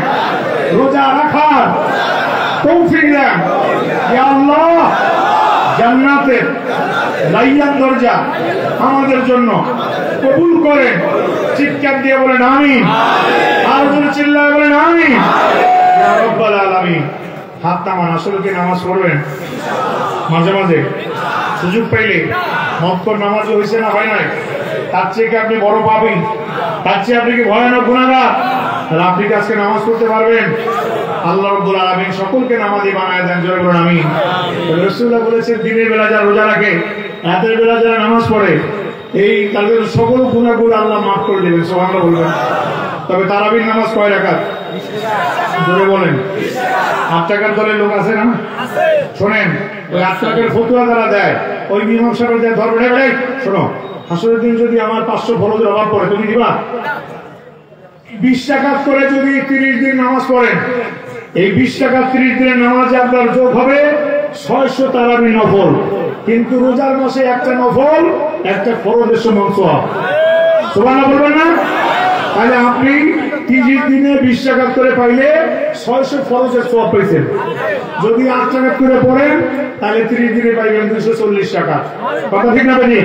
রোজা রাখার তৌফিক দেন। ইয়া আল্লাহ, জান্নাতের লাইয়ান দরজা আমাদের জন্য কবুল করেন। চিৎকার দিয়ে বলেন আমিন। আর জোরে চিল্লায় বলেন আমিন। ইয়া রাব্বাল আলামিন। হাত নামান। আসলে কি নামাজ পড়বেন? মাঝে মাঝে সুযোগ পাইলে। মক্কর নামাজ হয়েছে না হয় নাই? তার চেয়ে কি আপনি বড় পাবেন? তার চেয়ে আপনি কি ভয়ানক গুনাহগার? তাহলে আপনি কি আজকে নামাজ পড়তে পারবেন? আল্লাহ রাব্বুল আলামিন সকলকে নামাজি বানায় দেন। জোরে বলুন আমিন। রাসূলুল্লাহ বলেছেন, দিনের বেলা যারা রোজা রাখে, রাতের বেলা যারা নামাজ পড়ে, এই তাদের সকল গুনাহগুলো আল্লাহ মাফ করে দেবেন। সুবহানাল্লাহ বলবেন। তবে তারাবির নামাজ কয় রাকাত? জোরে বলেন। 8 টাকার দলের লোক আছে না? শোনেন, ওই 8 টাকার ফতোয়া যারা দেয়, ওই ইমাম সাহেব দেয়, ধরবে না। শোনো, হাসরের দিন যদি আমার 500 ফরজের অভাব পড়ে, তুমি দিবা? 20 টাকা করে যদি 30 দিন নামাজ পড়েন, এই 20 টাকা 30 দিনের নামাজে আপনার যোগ হবে 600 তারাবি নফল। কিন্তু রোজার মাসে একটা নফল, একটা ফরজের সমান সওয়াব। সুবহানাল্লাহ বলবেন না? তাহলে আপনি 30 দিনে 20 টাকা করে পাইলে 600 ফরজের সওয়াব পাইছেন। যদি 8 টাকা করে পড়েন, তাহলে 30 দিনে পাইবেন 240 টাকা। কথা ঠিক না ভাই?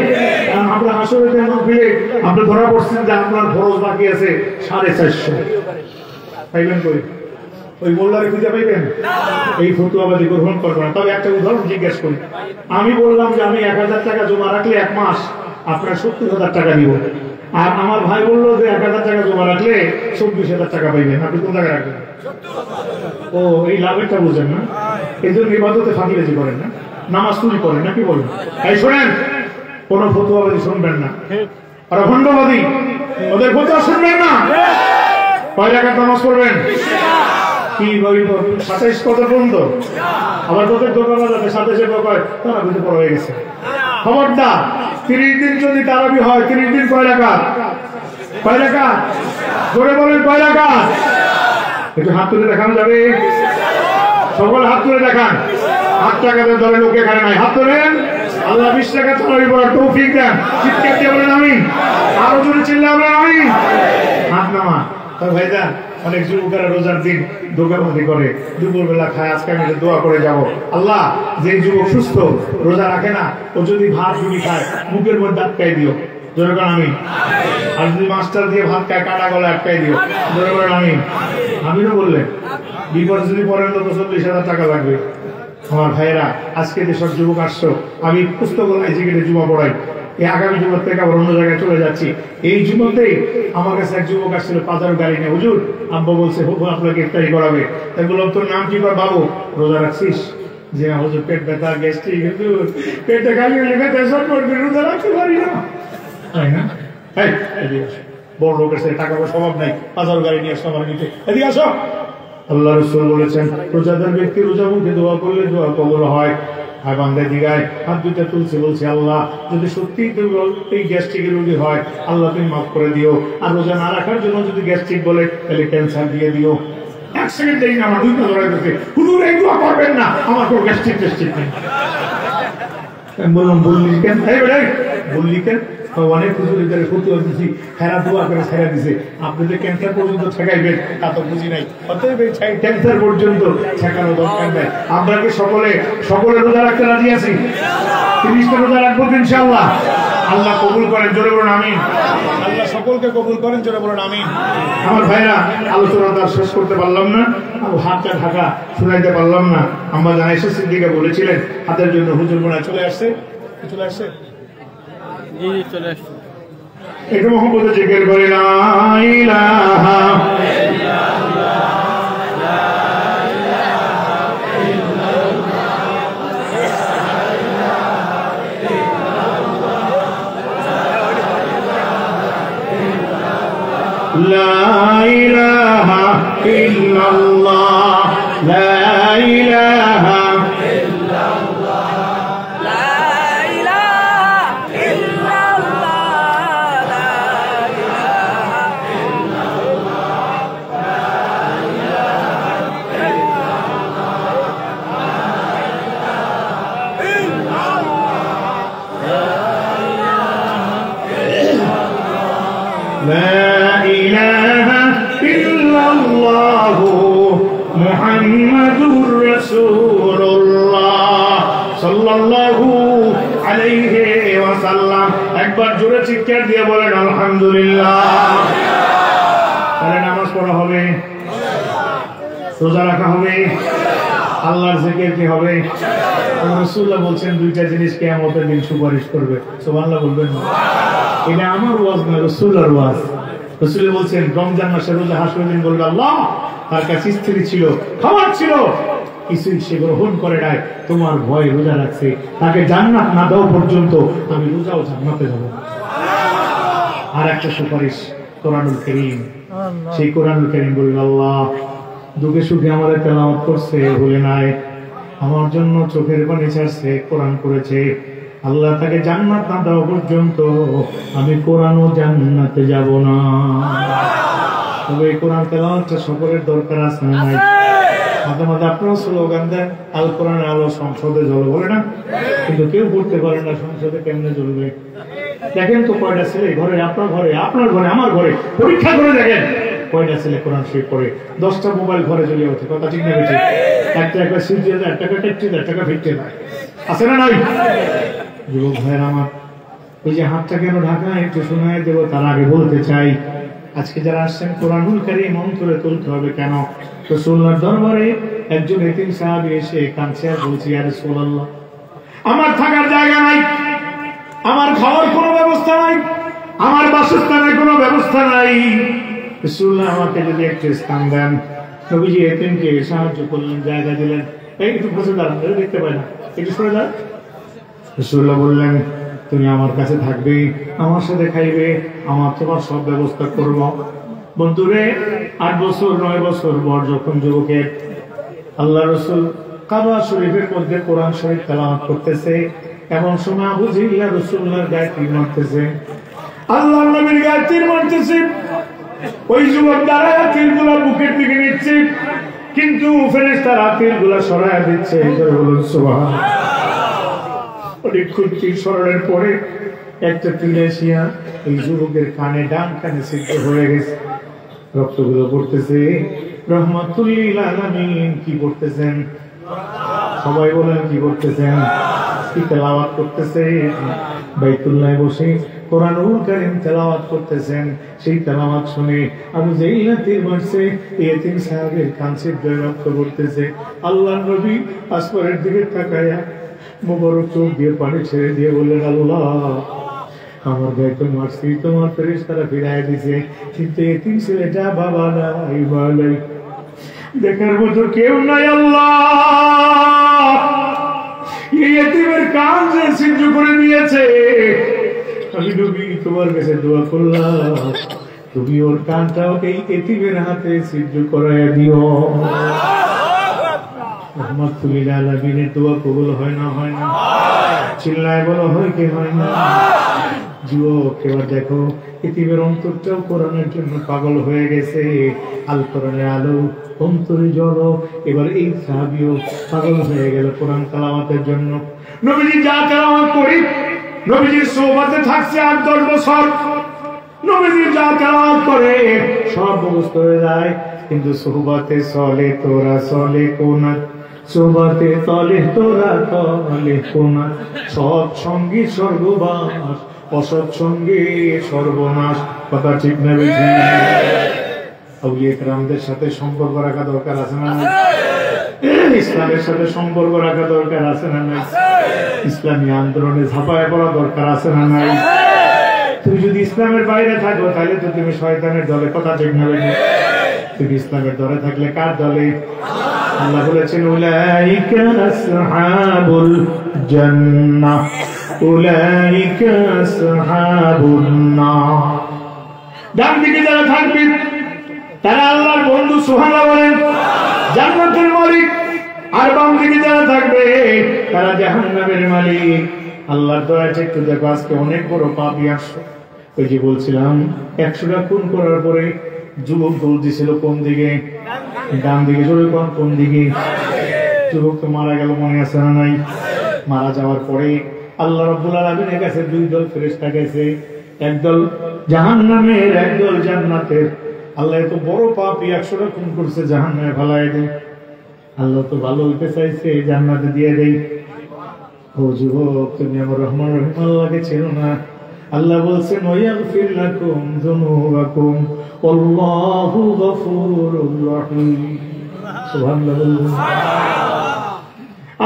আপনার হাসরের দিন ফিরে আপনি ধরা পড়ছেন যে আপনার ফরজ বাকি আছে 450। পাইবেন কই? ওই মোল্লারে খুঁজে পাইবেন? এই ফতুয়াবাদী গ্রহণ করবেন না। তবে একটা উদাহরণ জিজ্ঞেস করি। আমি বললাম যে আমি 1000 টাকা জমা রাখলে 1 মাস আপনার 70,000 টাকা দিব। আর আমার ভাই বললো যে 1000 টাকা জমা রাখলে 24,000 টাকা পাইবেন। আপনি কোন জায়গায় রাখবেন? ও, এই লাভেরটা বুঝেন না? এই জন্য ইবাদতে ফাঁকিবাজি করেন না, নামাজ চুরি করেন না। কি বলেন? এই শোনেন, কোন ফতুয়াবাদী শুনবেন না, আর ভণ্ডবাদী ওদের ফতুয়া শুনবেন না। কয় রাকাত নামাজ পড়বেন? কি বলব? 27 কত পর্যন্ত? আবার কত দোকান আছে 27 কয় তারা বুঝে পড়া হয়ে গেছে। খবরদার, 30 দিন যদি তারাবি হয়, 30 দিন কয় রাকাত? কয় রাকাত? জোরে বলেন, কয় রাকাত? একটু হাত তুলে দেখানো যাবে? সকল হাত তুলে দেখান। 8 টাকাতে দলে লোকে এখানে নাই। হাত তোলেন। আল্লাহ 20 টাকা তারাবি পড়ার তৌফিক দেন। চিৎকার দিয়ে বলেন আমিন। আরো জোরে চিল্লায় বলেন আমিন। হাত নামা। ভাইজান, অনেক যুবকেরা রোজার দিন দোকাবাদি করে, দুপুরবেলা খায়। আজকে আমি দোয়া করে যাব, আল্লাহ যে যুবক সুস্থ রোজা রাখে না, ও যদি ভাত রুটি খায়, মুখের মধ্যে আটকাই দিও। জোরে বলেন আমিন। আর যদি মাস্টার দিয়ে ভাত খায়, কাটা গলায় আটকাই দিও। জোরে বলেন আমিন। আমিনও বললেন, বিপদ যদি পড়েন তো 40,000 টাকা লাগবে। আমার ভাইয়েরা, আজকে যেসব যুবক আসছো, আমি পুস্তকালয় জিগেটে জুমা পড়াই। এই আগামী যুবক থেকে আবার অন্য জায়গায় চলে যাচ্ছি। এই যুবকতেই আমার কাছে এক যুবক আসছিল, পাজারো গাড়ি নিয়ে। হুজুর, আব্বা বলছে আপনাকে ইফতারি করাবে। তাই বললাম, তোর নাম কি? বাবু। রোজা রাখছিস? যে হুজুর পেট ব্যথা গ্যাস্ট্রিক হুজুর পেটে খালি হলে ব্যথা সব করবে রোজা রাখতে পারি না, তাই না? এই এদিকে আসো, বড় লোকের সাথে টাকা পয়সা অভাব নাই, 1000 গাড়ি নিয়ে আসো আমার নিতে, এদিকে আসো। আল্লাহ রাসূল বলেছেন রোজাদার ব্যক্তি রোজা মুখে দোয়া করলে দোয়া কবুল হয়। আর বান্দা দিগায় হাত দুইটা তুলছে, বলছে আল্লাহ যদি সত্যি এই গ্যাস্ট্রিকের রোগী হয় আল্লাহ তুমি মাফ করে দিও, আর রোজা না রাখার জন্য যদি গ্যাস্ট্রিক বলে তাহলে ক্যান্সার দিয়ে দিও। এক সেকেন্ড দেরি না, আমার দুইটা ধরে দিতে, হুজুর এই দোয়া করবেন না, আমার কোনো গ্যাস্ট্রিক নেই। বললাম বললি কেন? বললি কেন? অনেক হুজুরের ক্ষতি হচ্ছে, হেরা দোয়া করে ছেড়ে দিছে, আপনি যে ক্যান্সার পর্যন্ত ঠেকাইবেন তা তো বুঝি নাই, অতএব ক্যান্সার পর্যন্ত ঠেকানো দরকার নেই। আমরা কি সকলে রোজা রাখতে রাজি আছি? 30টা রোজা রাখবো ইনশাআল্লাহ। আল্লাহ কবুল করেন, জোরে বলুন আমিন। আল্লাহ সকলকে কবুল করেন, জোরে বলুন আমিন। আমার ভাইরা, আলোচনাটা শেষ করতে পারলাম না, হাতটা ঢাকা শুনাইতে পারলাম না। আমরা জানাইশা সিদ্দিকা বলেছিলেন হাতের জন্য, হুজুর মনে চলে আসছে জি চলে আসছে। একটু মোহাম্মদ জিকির করে লা ইলাহা লা ইলাহা ইল্লাল্লাহ, লা ইলাহা মুহাম্মাদুর রাসূলুল্লাহ সাল্লাল্লাহু আলাইহি ওয়াসাল্লাম। একবার জোরে চিৎকার দিয়ে বলেন আলহামদুলিল্লাহ। তাহলে নামাজ পড়া হবে, রোজা রাখা হবে, আল্লাহর জিকির কি হবে। রাসূলুল্লাহ বলছেন দুইটা জিনিস কিয়ামতের দিন সুপারিশ করবে, সুবহানাল্লাহ বলবেন। এটা আমার ওয়াজ না, রাসূলুল্লাহর ওয়াজ। রাসূল বলছেন রমজান মাসে রোজা হাসরের দিন বলবে আল্লাহ তার কাছে স্ত্রী ছিল, খাবার ছিল, কিছুই সে গ্রহণ করে নাই, তোমার ভয় রোজা রাখছে, তাকে জান্নাত না দাও পর্যন্ত আমি রোজাও জান্নাতে যাব। আর একটা সুপারিশ কোরআনুল কারীম, সেই কোরআনুল কারীম বলবে আল্লাহ দুঃখে সুখে আমাদের তেলাওয়াত করছে, ভুলে নাই, আমার জন্য চোখের পানি ছাড়ছে, কোরআন করেছে, আল্লাহ তাকে জান্নাত না দেওয়া পর্যন্ত আমি কোরআন ও জান্নাতে যাব না। তবে এই কোরআন তেলাওয়াতটা সকলের দরকার আছে না নাই? মাঝে মাঝে আপনারা স্লোগান দেন আল কোরআনের আলো সংসদে জ্বলে, বলে না, কিন্তু কেউ বলতে পারে না সংসদে কেমনে জ্বলবে। দেখেন তো কয়টা ছেলে ঘরে, আপনার ঘরে, আমার ঘরে, পরীক্ষা করে দেখেন কয়টা ছেলে কোরআন শরীফ পড়ে। 10টা মোবাইল ঘরে জ্বলে ওঠে, কথা ঠিক না বেঠিক? একটা সিরিয়াল, একটা টেকটি, একটা ফিরতে না, আছে না নাই? যুবক ভাইয়ের আমার, ওই যে হাতটা কেন ঢাকা একটু শোনায় দেবো, তার আগে বলতে চাই আজকে যারা আসছেন কোরআনুল কারীম অন্তরে তুলতে হবে। কেন? রাসূলুল্লাহর দরবারে একজন এতিম সাহাবী এসে কাঁদছে আর বলছে ইয়া রাসূলুল্লাহ আমার থাকার জায়গা নাই, আমার খাওয়ার কোনো ব্যবস্থা নাই, আমার বাসস্থানের কোনো ব্যবস্থা নাই, রাসূলুল্লাহ আমাকে যদি একটু স্থান দেন। নবীজি এতিমকে সাহায্য করলেন, জায়গা দিলেন, এই একটু বসে দাঁড়ান, দেখতে পাই না, একটু সরে দাঁড়ান। রাসূলুল্লাহ বললেন তুমি আমার কাছে থাকবে, আমার সাথে খাইবে, আমার তোমার সব ব্যবস্থা করব। বন্ধুরে 8 বছর 9 বছর পর যখন যুবকের আল্লাহ রাসূল কাবা শরীফের মধ্যে কোরআন শরীফ তেলাওয়াত করতেছে, এমন সময় আবু জাহল রাসূলুল্লাহর গায়ে তীর মারতেছে, আল্লাহর নবীর গায়ে তীর মারতেছে। ওই যুবক দাঁড়ায় তীরগুলো বুকের দিকে নিচ্ছে, কিন্তু ফেরেশতারা তীরগুলো সরায় দিচ্ছে। বলুন সুবহানাল্লাহ। অনেকক্ষণ তীর সরানোর পরে একটা তীর এসিয়া এই যুবকের কানে, ডান কানে সিদ্ধ হয়ে গেছে, রক্তগুলো পড়তেছে। রহমাতুল লিল আলামিন কি করতেছেন? সবাই বলেন কি করতেছেন? কি তেলাওয়াত করতেছেন? বাইতুল্লাহে বসে কোরআনুল কারীম তেলাওয়াত করতেছেন। সেই তেলাওয়াত শুনে আবু জাহল তীর মারছে, এতিম সাহাবীর কান সিদ্ধ হয়ে রক্ত পড়তেছে। আল্লাহর নবী আসমানের দিকে তাকায়া মোবারক চোখ দিয়ে পানি ছেড়ে দিয়ে বললেন আল্লাহ আমার গায়ে তো মারছি, তোমার ফেরেশতারা ফিরাই দিছে, কিন্তু এতিম ছেলেটা বাবা নাই, মা নাই, দেখার মতো কেউ নাই। আল্লাহ এই এতিমের কান যে সিদ্ধ করে নিয়েছে, আমি নবী তোমার কাছে দোয়া করলাম তুমি ওর কানটাও এই এতিমের হাতে সিদ্ধ করাইয়া দিও। রহমাতুল্লিল আলামিনের দোয়া কবুল হয় না? হয় না? চিল্লায় বলো হয় কি হয় না? যুবক এবার দেখো এতিমের অন্তরটাও কোরআনের জন্য পাগল হয়ে গেছে। আল কোরআনের আলো অন্তরে জ্বলো। এবার এই সাহাবীও পাগল হয়ে গেল কোরআন তেলাওয়াতের জন্য। নবীজি যা তেলাওয়াত করি, নবীজির সোহবতে থাকছে ৮-১০ বছর, নবীজি যা তেলাওয়াত করে সব মুখস্থ হয়ে যায়। কিন্তু সোহবতে চলে তোরা চলে কোনা, সোহবতে চলে তোরা চলে কোনা, সৎসঙ্গী স্বর্গবাস, অসৎসঙ্গী সর্বনাশ। কথা ঠিক না বেশি? আউলিয়া কেরামদের সাথে সম্পর্ক রাখা দরকার আছে না নাই? ইসলামের সাথে সম্পর্ক রাখা দরকার আছে না নাই? ইসলামী আন্দোলনে ঝাঁপায় পড়া দরকার আছে না নাই? তুমি যদি ইসলামের বাইরে থাকো তাহলে তো তুমি শয়তানের দলে। কথা ঠিক না বেশি? তুমি ইসলামের দলে থাকলে কার দলে? আল্লাহ বলেছেন উলাইকা আসহাবুল জান্নাহ, উলাইকা আসহাবুন নার। ডান দিকে যারা থাকবে তারা আল্লাহর বন্ধু, সুবহানাল্লাহ বলেন, জান্নাতের মালিক। আর বাম দিকে যারা থাকবে তারা জাহান্নামের মালিক। আল্লাহর দয়া একটু দেখো, আজকে অনেক বড় পাপী আসছে। ওই যে বলছিলাম 100টা খুন করার পরে যুবক দৌড় দিছিল কোন দিকে? ডান দিকে। জোরে কোন দিকে? যুবক তো মারা গেল, মনে আছে না নাই? মারা যাওয়ার পরে আল্লাহ রাব্বুল আলামিনের কাছে 2 দল ফেরেশতা গেছে, একদল জাহান্নামের, একদল জান্নাতের। আল্লাহ এত বড় পাপী 100টা খুন করছে, জাহান্নামে ফেলায় দেয়। আল্লাহ তো ভালো হইতে চাইছে, জান্নাতে দিয়ে দেয়। ও যুবক, তুমি আমার রহমান রহিম আল্লাহকে চেনো না। আল্লাহ বলছেন ওয়াগফির লাকুম যুনুবাকুম আল্লাহু গফুরুর রহিম। সুবহানাল্লাহ।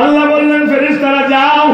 আল্লাহ বললেন ফেরেশতারা যাও,